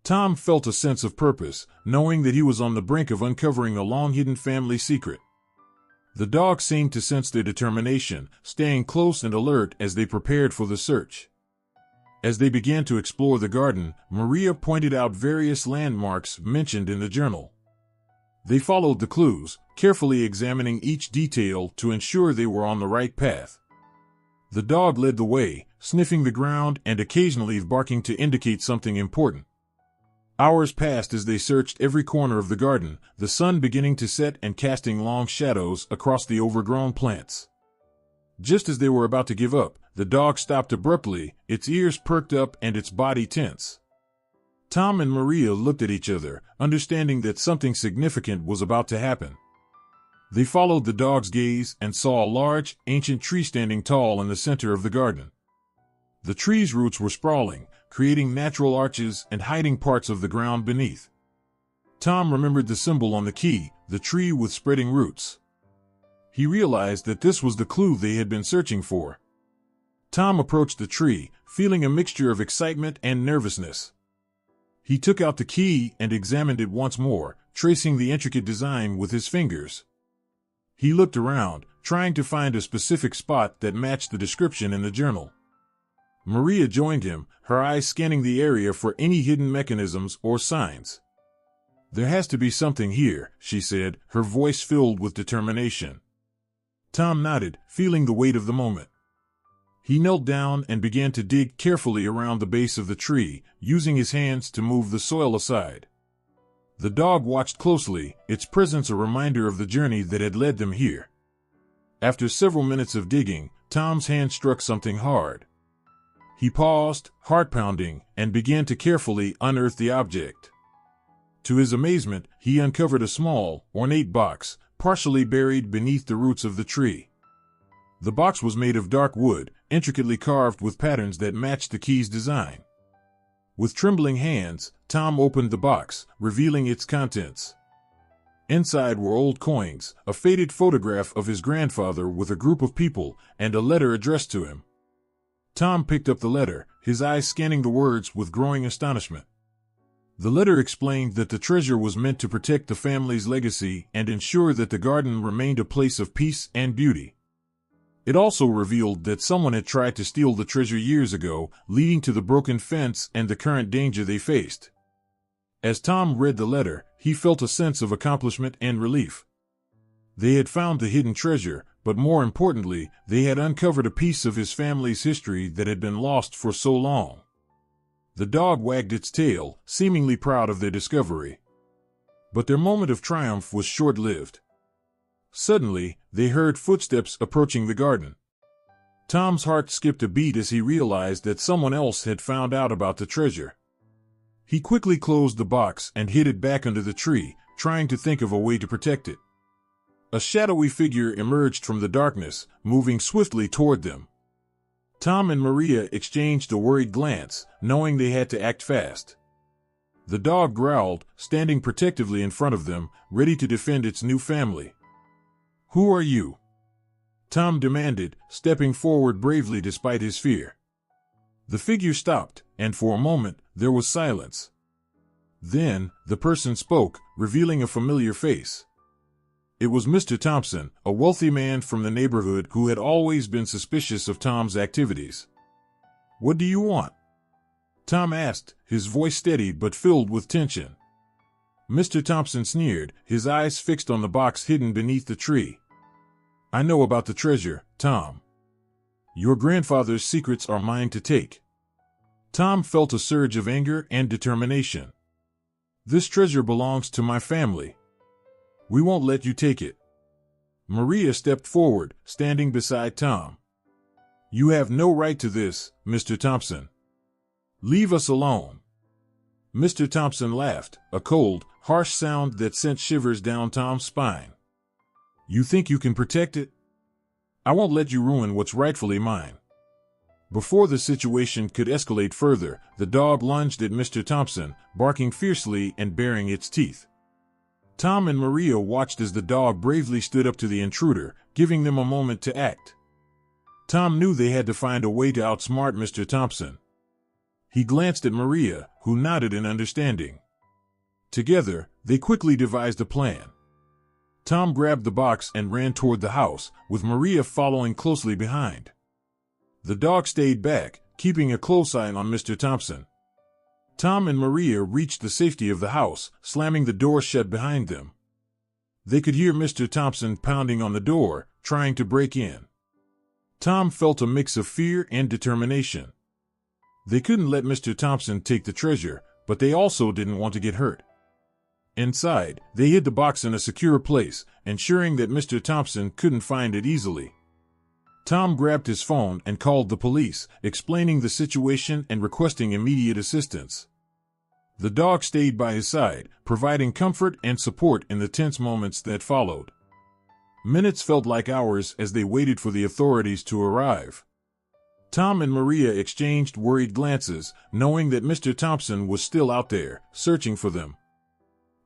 Tom felt a sense of purpose, knowing that he was on the brink of uncovering a long-hidden family secret. The dog seemed to sense their determination, staying close and alert as they prepared for the search. As they began to explore the garden, Maria pointed out various landmarks mentioned in the journal. They followed the clues, carefully examining each detail to ensure they were on the right path. The dog led the way, sniffing the ground and occasionally barking to indicate something important. Hours passed as they searched every corner of the garden, the sun beginning to set and casting long shadows across the overgrown plants. Just as they were about to give up, the dog stopped abruptly, its ears perked up and its body tense. Tom and Maria looked at each other, understanding that something significant was about to happen. They followed the dog's gaze and saw a large, ancient tree standing tall in the center of the garden. The tree's roots were sprawling, creating natural arches and hiding parts of the ground beneath. Tom remembered the symbol on the key, the tree with spreading roots. He realized that this was the clue they had been searching for. Tom approached the tree, feeling a mixture of excitement and nervousness. He took out the key and examined it once more, tracing the intricate design with his fingers. He looked around, trying to find a specific spot that matched the description in the journal. Maria joined him, her eyes scanning the area for any hidden mechanisms or signs. "There has to be something here," she said, her voice filled with determination. Tom nodded, feeling the weight of the moment. He knelt down and began to dig carefully around the base of the tree, using his hands to move the soil aside. The dog watched closely, its presence a reminder of the journey that had led them here. After several minutes of digging, Tom's hand struck something hard. He paused, heart pounding, and began to carefully unearth the object. To his amazement, he uncovered a small, ornate box, partially buried beneath the roots of the tree. The box was made of dark wood, intricately carved with patterns that matched the key's design. With trembling hands, Tom opened the box, revealing its contents. Inside were old coins, a faded photograph of his grandfather with a group of people, and a letter addressed to him. Tom picked up the letter, his eyes scanning the words with growing astonishment. The letter explained that the treasure was meant to protect the family's legacy and ensure that the garden remained a place of peace and beauty. It also revealed that someone had tried to steal the treasure years ago, leading to the broken fence and the current danger they faced. As Tom read the letter, he felt a sense of accomplishment and relief. They had found the hidden treasure, but more importantly, they had uncovered a piece of his family's history that had been lost for so long. The dog wagged its tail, seemingly proud of their discovery. But their moment of triumph was short-lived. Suddenly, they heard footsteps approaching the garden. Tom's heart skipped a beat as he realized that someone else had found out about the treasure. He quickly closed the box and hid it back under the tree, trying to think of a way to protect it. A shadowy figure emerged from the darkness, moving swiftly toward them. Tom and Maria exchanged a worried glance, knowing they had to act fast. The dog growled, standing protectively in front of them, ready to defend its new family. "Who are you?" Tom demanded, stepping forward bravely despite his fear. The figure stopped, and for a moment, there was silence. Then, the person spoke, revealing a familiar face. It was Mr. Thompson, a wealthy man from the neighborhood who had always been suspicious of Tom's activities. "What do you want?" Tom asked, his voice steady but filled with tension. Mr. Thompson sneered, his eyes fixed on the box hidden beneath the tree. "I know about the treasure, Tom. Your grandfather's secrets are mine to take." Tom felt a surge of anger and determination. "This treasure belongs to my family. We won't let you take it." Maria stepped forward, standing beside Tom. "You have no right to this, Mr. Thompson. Leave us alone." Mr. Thompson laughed, a cold, harsh sound that sent shivers down Tom's spine. "You think you can protect it? I won't let you ruin what's rightfully mine." Before the situation could escalate further, the dog lunged at Mr. Thompson, barking fiercely and baring its teeth. Tom and Maria watched as the dog bravely stood up to the intruder, giving them a moment to act. Tom knew they had to find a way to outsmart Mr. Thompson. He glanced at Maria, who nodded in understanding. Together, they quickly devised a plan. Tom grabbed the box and ran toward the house, with Maria following closely behind. The dog stayed back, keeping a close eye on Mr. Thompson. Tom and Maria reached the safety of the house, slamming the door shut behind them. They could hear Mr. Thompson pounding on the door, trying to break in. Tom felt a mix of fear and determination. They couldn't let Mr. Thompson take the treasure, but they also didn't want to get hurt. Inside, they hid the box in a secure place, ensuring that Mr. Thompson couldn't find it easily. Tom grabbed his phone and called the police, explaining the situation and requesting immediate assistance. The dog stayed by his side, providing comfort and support in the tense moments that followed. Minutes felt like hours as they waited for the authorities to arrive. Tom and Maria exchanged worried glances, knowing that Mr. Thompson was still out there, searching for them.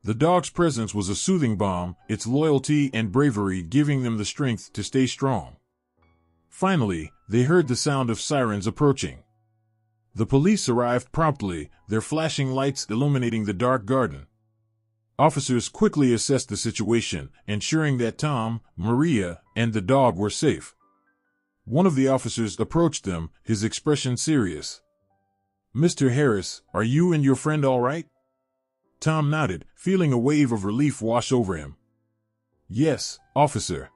The dog's presence was a soothing balm, its loyalty and bravery giving them the strength to stay strong. Finally, they heard the sound of sirens approaching. The police arrived promptly, their flashing lights illuminating the dark garden. Officers quickly assessed the situation, ensuring that Tom, Maria, and the dog were safe. One of the officers approached them, his expression serious. "Mr. Harris, are you and your friend all right?" Tom nodded, feeling a wave of relief wash over him. "Yes, officer.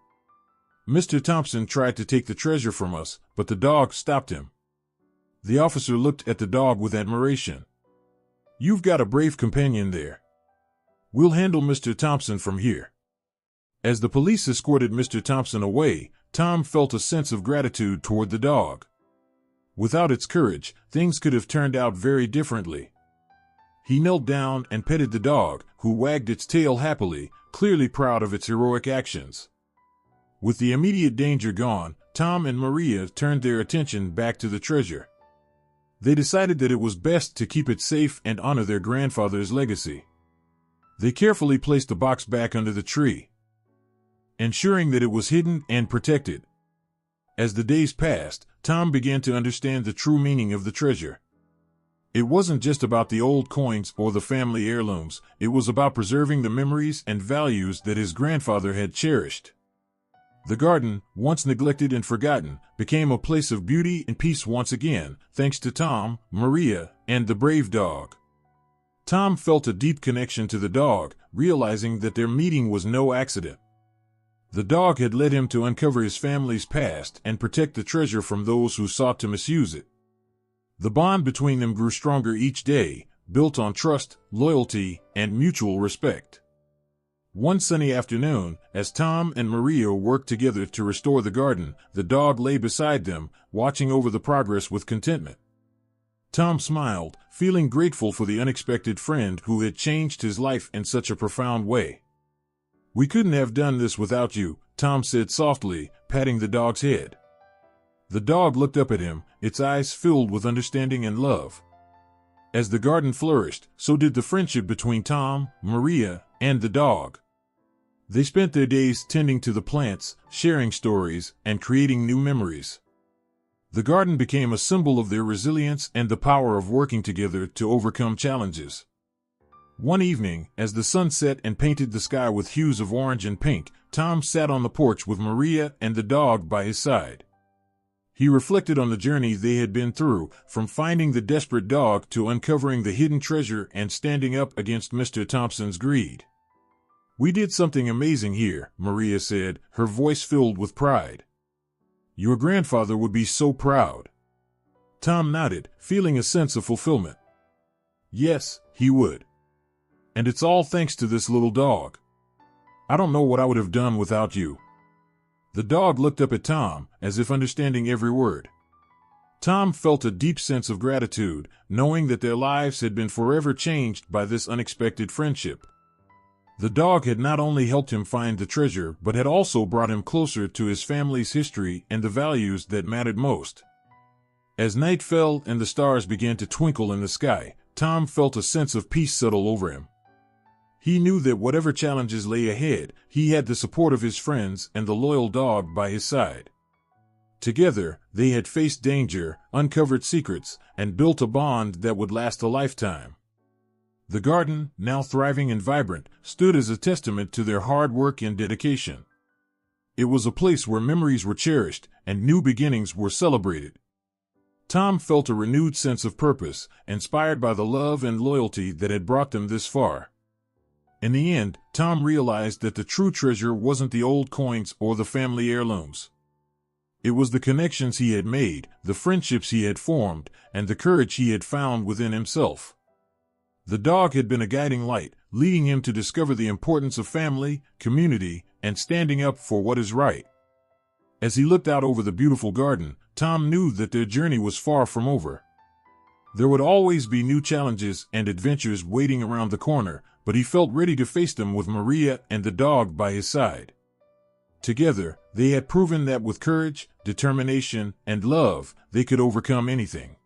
Mr. Thompson tried to take the treasure from us, but the dog stopped him." The officer looked at the dog with admiration. "You've got a brave companion there. We'll handle Mr. Thompson from here." As the police escorted Mr. Thompson away, Tom felt a sense of gratitude toward the dog. Without its courage, things could have turned out very differently. He knelt down and petted the dog, who wagged its tail happily, clearly proud of its heroic actions. With the immediate danger gone, Tom and Maria turned their attention back to the treasure. They decided that it was best to keep it safe and honor their grandfather's legacy. They carefully placed the box back under the tree, ensuring that it was hidden and protected. As the days passed, Tom began to understand the true meaning of the treasure. It wasn't just about the old coins or the family heirlooms, it was about preserving the memories and values that his grandfather had cherished. The garden, once neglected and forgotten, became a place of beauty and peace once again, thanks to Tom, Maria, and the brave dog. Tom felt a deep connection to the dog, realizing that their meeting was no accident. The dog had led him to uncover his family's past and protect the treasure from those who sought to misuse it. The bond between them grew stronger each day, built on trust, loyalty, and mutual respect. One sunny afternoon, as Tom and Maria worked together to restore the garden, the dog lay beside them, watching over the progress with contentment. Tom smiled, feeling grateful for the unexpected friend who had changed his life in such a profound way. "We couldn't have done this without you," Tom said softly, patting the dog's head. The dog looked up at him, its eyes filled with understanding and love. As the garden flourished, so did the friendship between Tom, Maria, and the dog. They spent their days tending to the plants, sharing stories, and creating new memories. The garden became a symbol of their resilience and the power of working together to overcome challenges. One evening, as the sun set and painted the sky with hues of orange and pink, Tom sat on the porch with Maria and the dog by his side. He reflected on the journey they had been through, from finding the desperate dog to uncovering the hidden treasure and standing up against Mr. Thompson's greed. "We did something amazing here," Maria said, her voice filled with pride. "Your grandfather would be so proud." Tom nodded, feeling a sense of fulfillment. "Yes, he would. And it's all thanks to this little dog. I don't know what I would have done without you." The dog looked up at Tom, as if understanding every word. Tom felt a deep sense of gratitude, knowing that their lives had been forever changed by this unexpected friendship. The dog had not only helped him find the treasure, but had also brought him closer to his family's history and the values that mattered most. As night fell and the stars began to twinkle in the sky, Tom felt a sense of peace settle over him. He knew that whatever challenges lay ahead, he had the support of his friends and the loyal dog by his side. Together, they had faced danger, uncovered secrets, and built a bond that would last a lifetime. The garden, now thriving and vibrant, stood as a testament to their hard work and dedication. It was a place where memories were cherished and new beginnings were celebrated. Tom felt a renewed sense of purpose, inspired by the love and loyalty that had brought them this far. In the end, Tom realized that the true treasure wasn't the old coins or the family heirlooms. It was the connections he had made, the friendships he had formed, and the courage he had found within himself. The dog had been a guiding light, leading him to discover the importance of family, community, and standing up for what is right. As he looked out over the beautiful garden, Tom knew that their journey was far from over. There would always be new challenges and adventures waiting around the corner, but he felt ready to face them with Maria and the dog by his side. Together, they had proven that with courage, determination, and love, they could overcome anything.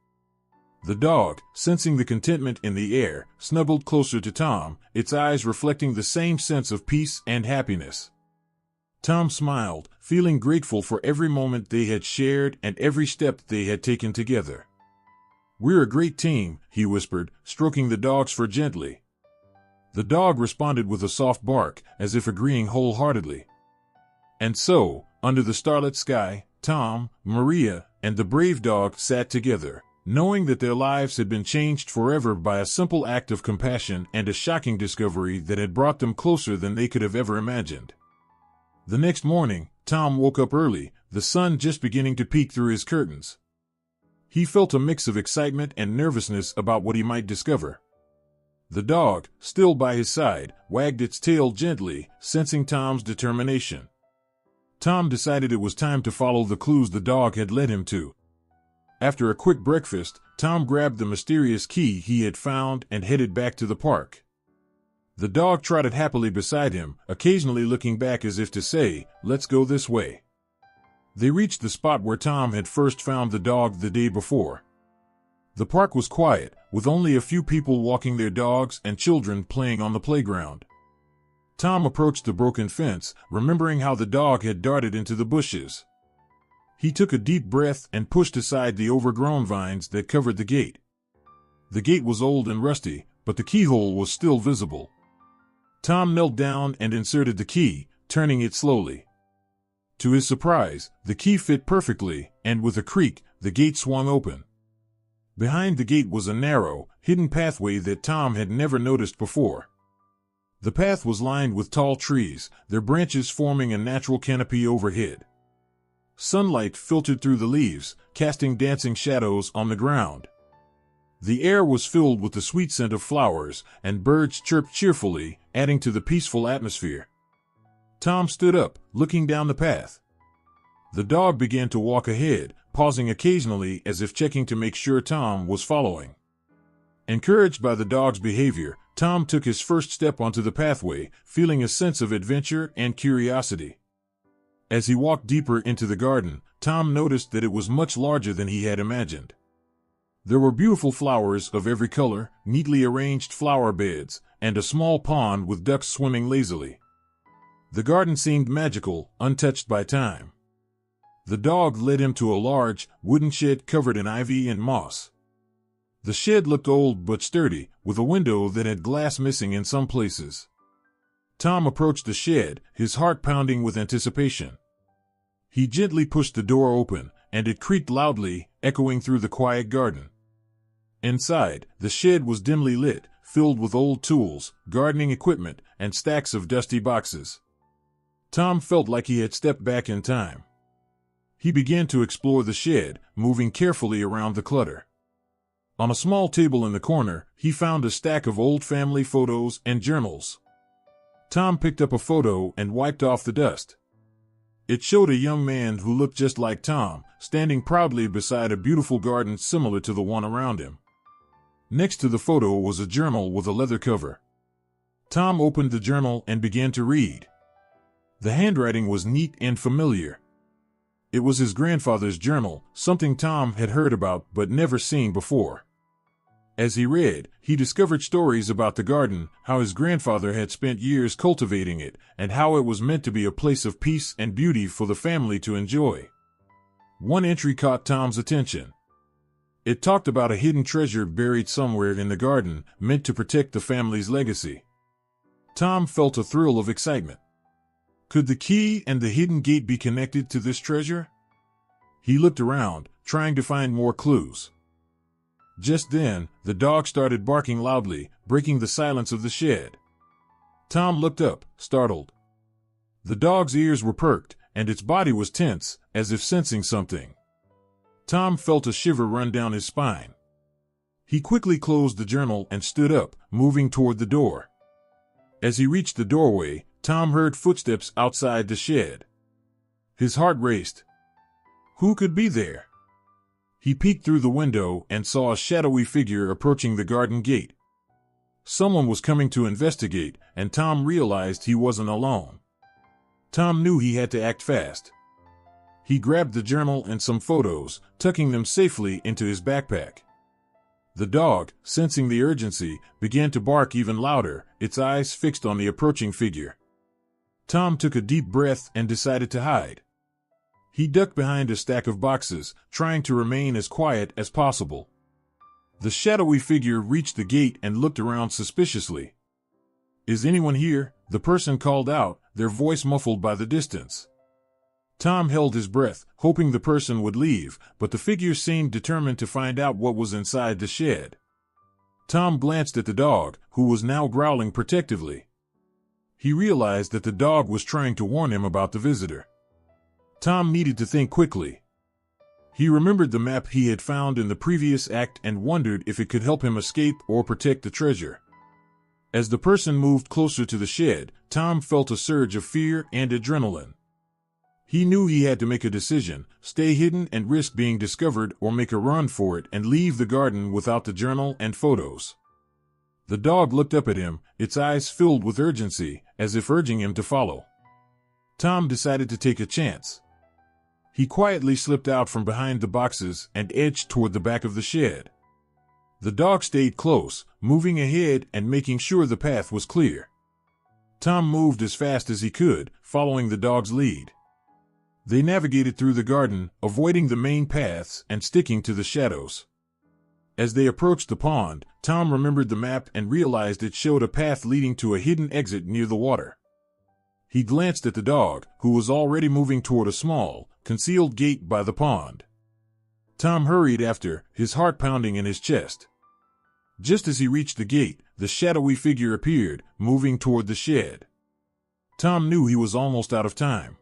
The dog, sensing the contentment in the air, snuggled closer to Tom, its eyes reflecting the same sense of peace and happiness. Tom smiled, feeling grateful for every moment they had shared and every step they had taken together. "We're a great team," he whispered, stroking the dog's fur gently. The dog responded with a soft bark, as if agreeing wholeheartedly. And so, under the starlit sky, Tom, Maria, and the brave dog sat together, knowing that their lives had been changed forever by a simple act of compassion and a shocking discovery that had brought them closer than they could have ever imagined. The next morning, Tom woke up early, the sun just beginning to peek through his curtains. He felt a mix of excitement and nervousness about what he might discover. The dog, still by his side, wagged its tail gently, sensing Tom's determination. Tom decided it was time to follow the clues the dog had led him to. After a quick breakfast, Tom grabbed the mysterious key he had found and headed back to the park. The dog trotted happily beside him, occasionally looking back as if to say, "Let's go this way." They reached the spot where Tom had first found the dog the day before. The park was quiet, with only a few people walking their dogs and children playing on the playground. Tom approached the broken fence, remembering how the dog had darted into the bushes. He took a deep breath and pushed aside the overgrown vines that covered the gate. The gate was old and rusty, but the keyhole was still visible. Tom knelt down and inserted the key, turning it slowly. To his surprise, the key fit perfectly, and with a creak, the gate swung open. Behind the gate was a narrow, hidden pathway that Tom had never noticed before. The path was lined with tall trees, their branches forming a natural canopy overhead. Sunlight filtered through the leaves, casting dancing shadows on the ground. The air was filled with the sweet scent of flowers, and birds chirped cheerfully, adding to the peaceful atmosphere. Tom stood up, looking down the path. The dog began to walk ahead, pausing occasionally as if checking to make sure Tom was following. Encouraged by the dog's behavior, Tom took his first step onto the pathway, feeling a sense of adventure and curiosity. As he walked deeper into the garden, Tom noticed that it was much larger than he had imagined. There were beautiful flowers of every color, neatly arranged flower beds, and a small pond with ducks swimming lazily. The garden seemed magical, untouched by time. The dog led him to a large, wooden shed covered in ivy and moss. The shed looked old but sturdy, with a window that had glass missing in some places. Tom approached the shed, his heart pounding with anticipation. He gently pushed the door open, and it creaked loudly, echoing through the quiet garden. Inside, the shed was dimly lit, filled with old tools, gardening equipment, and stacks of dusty boxes. Tom felt like he had stepped back in time. He began to explore the shed, moving carefully around the clutter. On a small table in the corner, he found a stack of old family photos and journals. Tom picked up a photo and wiped off the dust. It showed a young man who looked just like Tom, standing proudly beside a beautiful garden similar to the one around him. Next to the photo was a journal with a leather cover. Tom opened the journal and began to read. The handwriting was neat and familiar. It was his grandfather's journal, something Tom had heard about but never seen before. As he read, he discovered stories about the garden, how his grandfather had spent years cultivating it, and how it was meant to be a place of peace and beauty for the family to enjoy. One entry caught Tom's attention. It talked about a hidden treasure buried somewhere in the garden, meant to protect the family's legacy. Tom felt a thrill of excitement. Could the key and the hidden gate be connected to this treasure? He looked around, trying to find more clues. Just then, the dog started barking loudly, breaking the silence of the shed. Tom looked up, startled. The dog's ears were perked, and its body was tense, as if sensing something. Tom felt a shiver run down his spine. He quickly closed the journal and stood up, moving toward the door. As he reached the doorway, Tom heard footsteps outside the shed. His heart raced. Who could be there? He peeked through the window and saw a shadowy figure approaching the garden gate. Someone was coming to investigate, and Tom realized he wasn't alone. Tom knew he had to act fast. He grabbed the journal and some photos, tucking them safely into his backpack. The dog, sensing the urgency, began to bark even louder, its eyes fixed on the approaching figure. Tom took a deep breath and decided to hide. He ducked behind a stack of boxes, trying to remain as quiet as possible. The shadowy figure reached the gate and looked around suspiciously. "Is anyone here?" the person called out, their voice muffled by the distance. Tom held his breath, hoping the person would leave, but the figure seemed determined to find out what was inside the shed. Tom glanced at the dog, who was now growling protectively. He realized that the dog was trying to warn him about the visitor. Tom needed to think quickly. He remembered the map he had found in the previous act and wondered if it could help him escape or protect the treasure. As the person moved closer to the shed, Tom felt a surge of fear and adrenaline. He knew he had to make a decision, stay hidden and risk being discovered, or make a run for it and leave the garden without the journal and photos. The dog looked up at him, its eyes filled with urgency, as if urging him to follow. Tom decided to take a chance. He quietly slipped out from behind the boxes and edged toward the back of the shed. The dog stayed close, moving ahead and making sure the path was clear. Tom moved as fast as he could, following the dog's lead. They navigated through the garden, avoiding the main paths and sticking to the shadows. As they approached the pond, Tom remembered the map and realized it showed a path leading to a hidden exit near the water. He glanced at the dog, who was already moving toward a small, concealed gate by the pond. Tom hurried after, his heart pounding in his chest. Just as he reached the gate, the shadowy figure appeared, moving toward the shed. Tom knew he was almost out of time.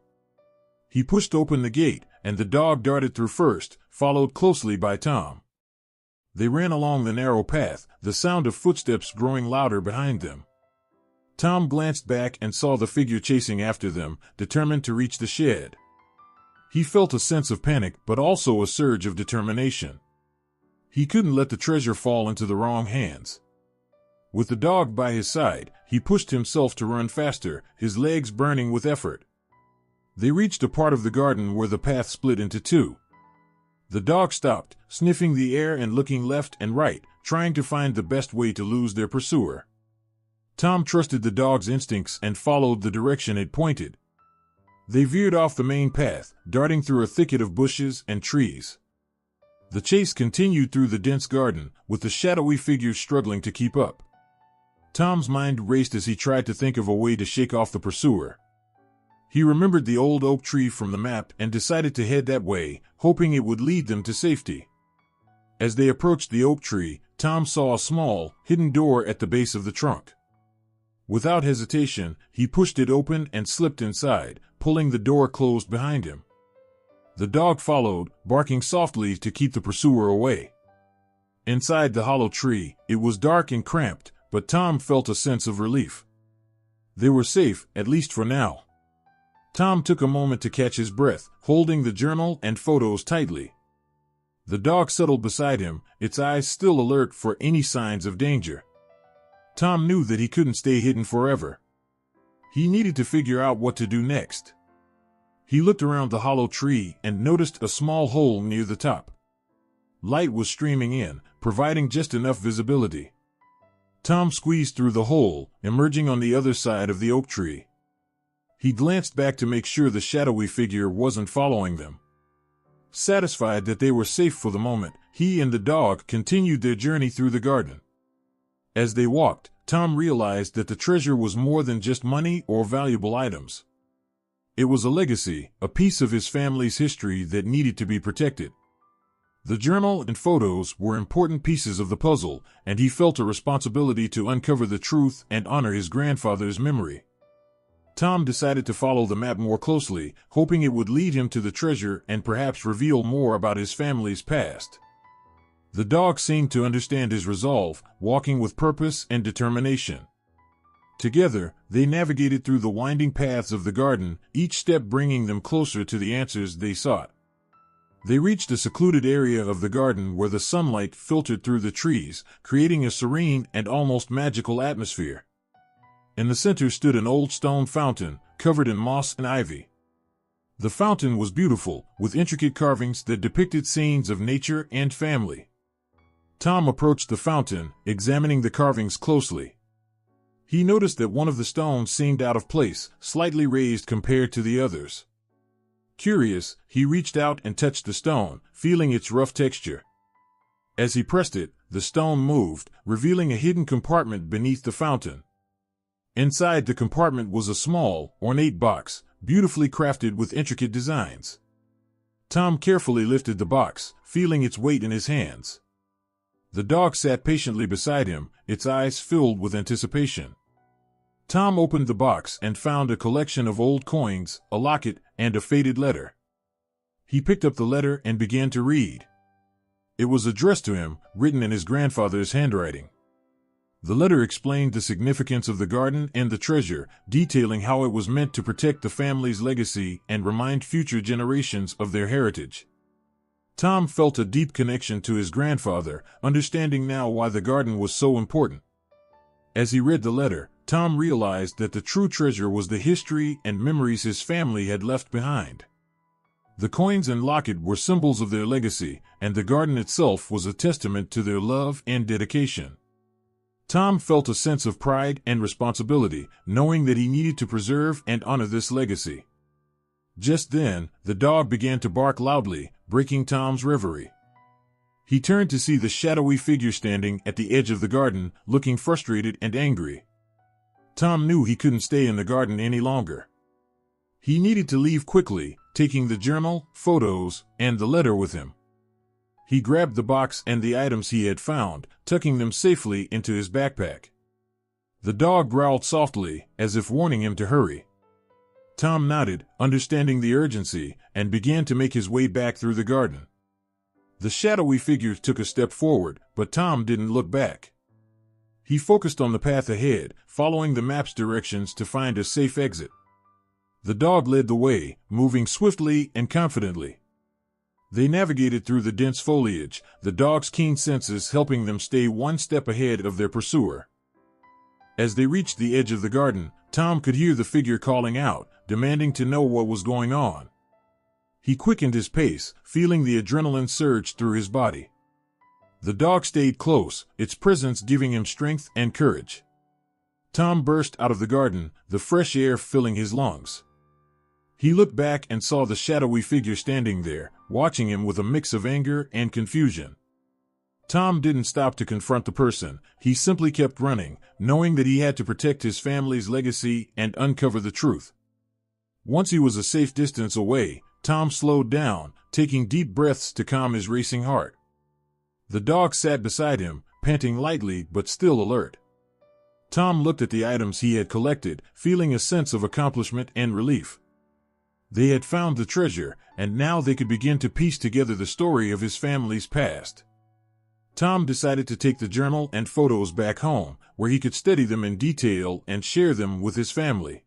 He pushed open the gate, and the dog darted through first, followed closely by Tom. They ran along the narrow path, the sound of footsteps growing louder behind them. Tom glanced back and saw the figure chasing after them, determined to reach the shed. He felt a sense of panic, but also a surge of determination. He couldn't let the treasure fall into the wrong hands. With the dog by his side, he pushed himself to run faster, his legs burning with effort. They reached a part of the garden where the path split into two. The dog stopped, sniffing the air and looking left and right, trying to find the best way to lose their pursuer. Tom trusted the dog's instincts and followed the direction it pointed. They veered off the main path, darting through a thicket of bushes and trees. The chase continued through the dense garden, with the shadowy figures struggling to keep up. Tom's mind raced as he tried to think of a way to shake off the pursuer. He remembered the old oak tree from the map and decided to head that way, hoping it would lead them to safety. As they approached the oak tree, Tom saw a small, hidden door at the base of the trunk. Without hesitation, he pushed it open and slipped inside, pulling the door closed behind him. The dog followed, barking softly to keep the pursuer away. Inside the hollow tree, it was dark and cramped, but Tom felt a sense of relief. They were safe, at least for now. Tom took a moment to catch his breath, holding the journal and photos tightly. The dog settled beside him, its eyes still alert for any signs of danger. Tom knew that he couldn't stay hidden forever. He needed to figure out what to do next. He looked around the hollow tree and noticed a small hole near the top. Light was streaming in, providing just enough visibility. Tom squeezed through the hole, emerging on the other side of the oak tree. He glanced back to make sure the shadowy figure wasn't following them. Satisfied that they were safe for the moment, he and the dog continued their journey through the garden. As they walked, Tom realized that the treasure was more than just money or valuable items. It was a legacy, a piece of his family's history that needed to be protected. The journal and photos were important pieces of the puzzle, and he felt a responsibility to uncover the truth and honor his grandfather's memory. Tom decided to follow the map more closely, hoping it would lead him to the treasure and perhaps reveal more about his family's past. The dog seemed to understand his resolve, walking with purpose and determination. Together, they navigated through the winding paths of the garden, each step bringing them closer to the answers they sought. They reached a secluded area of the garden where the sunlight filtered through the trees, creating a serene and almost magical atmosphere. In the center stood an old stone fountain, covered in moss and ivy. The fountain was beautiful, with intricate carvings that depicted scenes of nature and family. Tom approached the fountain, examining the carvings closely. He noticed that one of the stones seemed out of place, slightly raised compared to the others. Curious, he reached out and touched the stone, feeling its rough texture. As he pressed it, the stone moved, revealing a hidden compartment beneath the fountain. Inside the compartment was a small, ornate box, beautifully crafted with intricate designs. Tom carefully lifted the box, feeling its weight in his hands. The dog sat patiently beside him, its eyes filled with anticipation. Tom opened the box and found a collection of old coins, a locket, and a faded letter. He picked up the letter and began to read. It was addressed to him, written in his grandfather's handwriting. The letter explained the significance of the garden and the treasure, detailing how it was meant to protect the family's legacy and remind future generations of their heritage. Tom felt a deep connection to his grandfather, understanding now why the garden was so important. As he read the letter, Tom realized that the true treasure was the history and memories his family had left behind. The coins and locket were symbols of their legacy, and the garden itself was a testament to their love and dedication. Tom felt a sense of pride and responsibility, knowing that he needed to preserve and honor this legacy. Just then, the dog began to bark loudly, breaking Tom's reverie. He turned to see the shadowy figure standing at the edge of the garden, looking frustrated and angry. Tom knew he couldn't stay in the garden any longer. He needed to leave quickly, taking the journal, photos, and the letter with him. He grabbed the box and the items he had found, tucking them safely into his backpack. The dog growled softly, as if warning him to hurry. Tom nodded, understanding the urgency, and began to make his way back through the garden. The shadowy figure took a step forward, but Tom didn't look back. He focused on the path ahead, following the map's directions to find a safe exit. The dog led the way, moving swiftly and confidently. They navigated through the dense foliage, the dog's keen senses helping them stay one step ahead of their pursuer. As they reached the edge of the garden, Tom could hear the figure calling out, demanding to know what was going on. He quickened his pace, feeling the adrenaline surge through his body. The dog stayed close, its presence giving him strength and courage. Tom burst out of the garden, the fresh air filling his lungs. He looked back and saw the shadowy figure standing there, watching him with a mix of anger and confusion. Tom didn't stop to confront the person, he simply kept running, knowing that he had to protect his family's legacy and uncover the truth. Once he was a safe distance away, Tom slowed down, taking deep breaths to calm his racing heart. The dog sat beside him, panting lightly but still alert. Tom looked at the items he had collected, feeling a sense of accomplishment and relief. They had found the treasure, and now they could begin to piece together the story of his family's past. Tom decided to take the journal and photos back home, where he could study them in detail and share them with his family.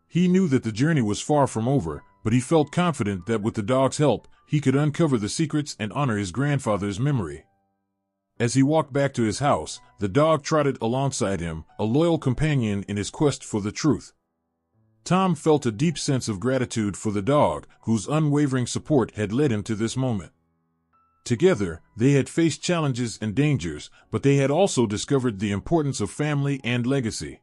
He knew that the journey was far from over, but he felt confident that with the dog's help, he could uncover the secrets and honor his grandfather's memory. As he walked back to his house, the dog trotted alongside him, a loyal companion in his quest for the truth. Tom felt a deep sense of gratitude for the dog, whose unwavering support had led him to this moment. Together, they had faced challenges and dangers, but they had also discovered the importance of family and legacy.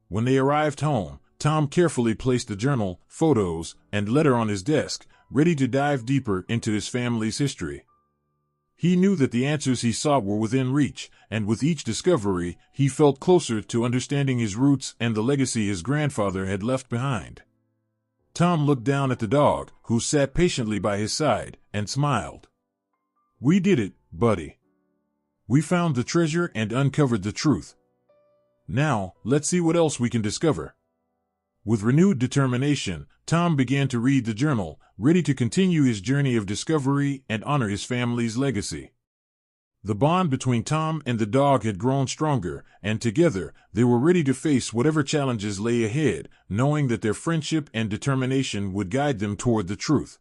When they arrived home, Tom carefully placed the journal, photos, and letter on his desk, ready to dive deeper into his family's history. He knew that the answers he sought were within reach, and with each discovery, he felt closer to understanding his roots and the legacy his grandfather had left behind. Tom looked down at the dog, who sat patiently by his side, and smiled. "We did it, buddy. We found the treasure and uncovered the truth. Now, let's see what else we can discover." With renewed determination, Tom began to read the journal, ready to continue his journey of discovery and honor his family's legacy. The bond between Tom and the dog had grown stronger, and together, they were ready to face whatever challenges lay ahead, knowing that their friendship and determination would guide them toward the truth.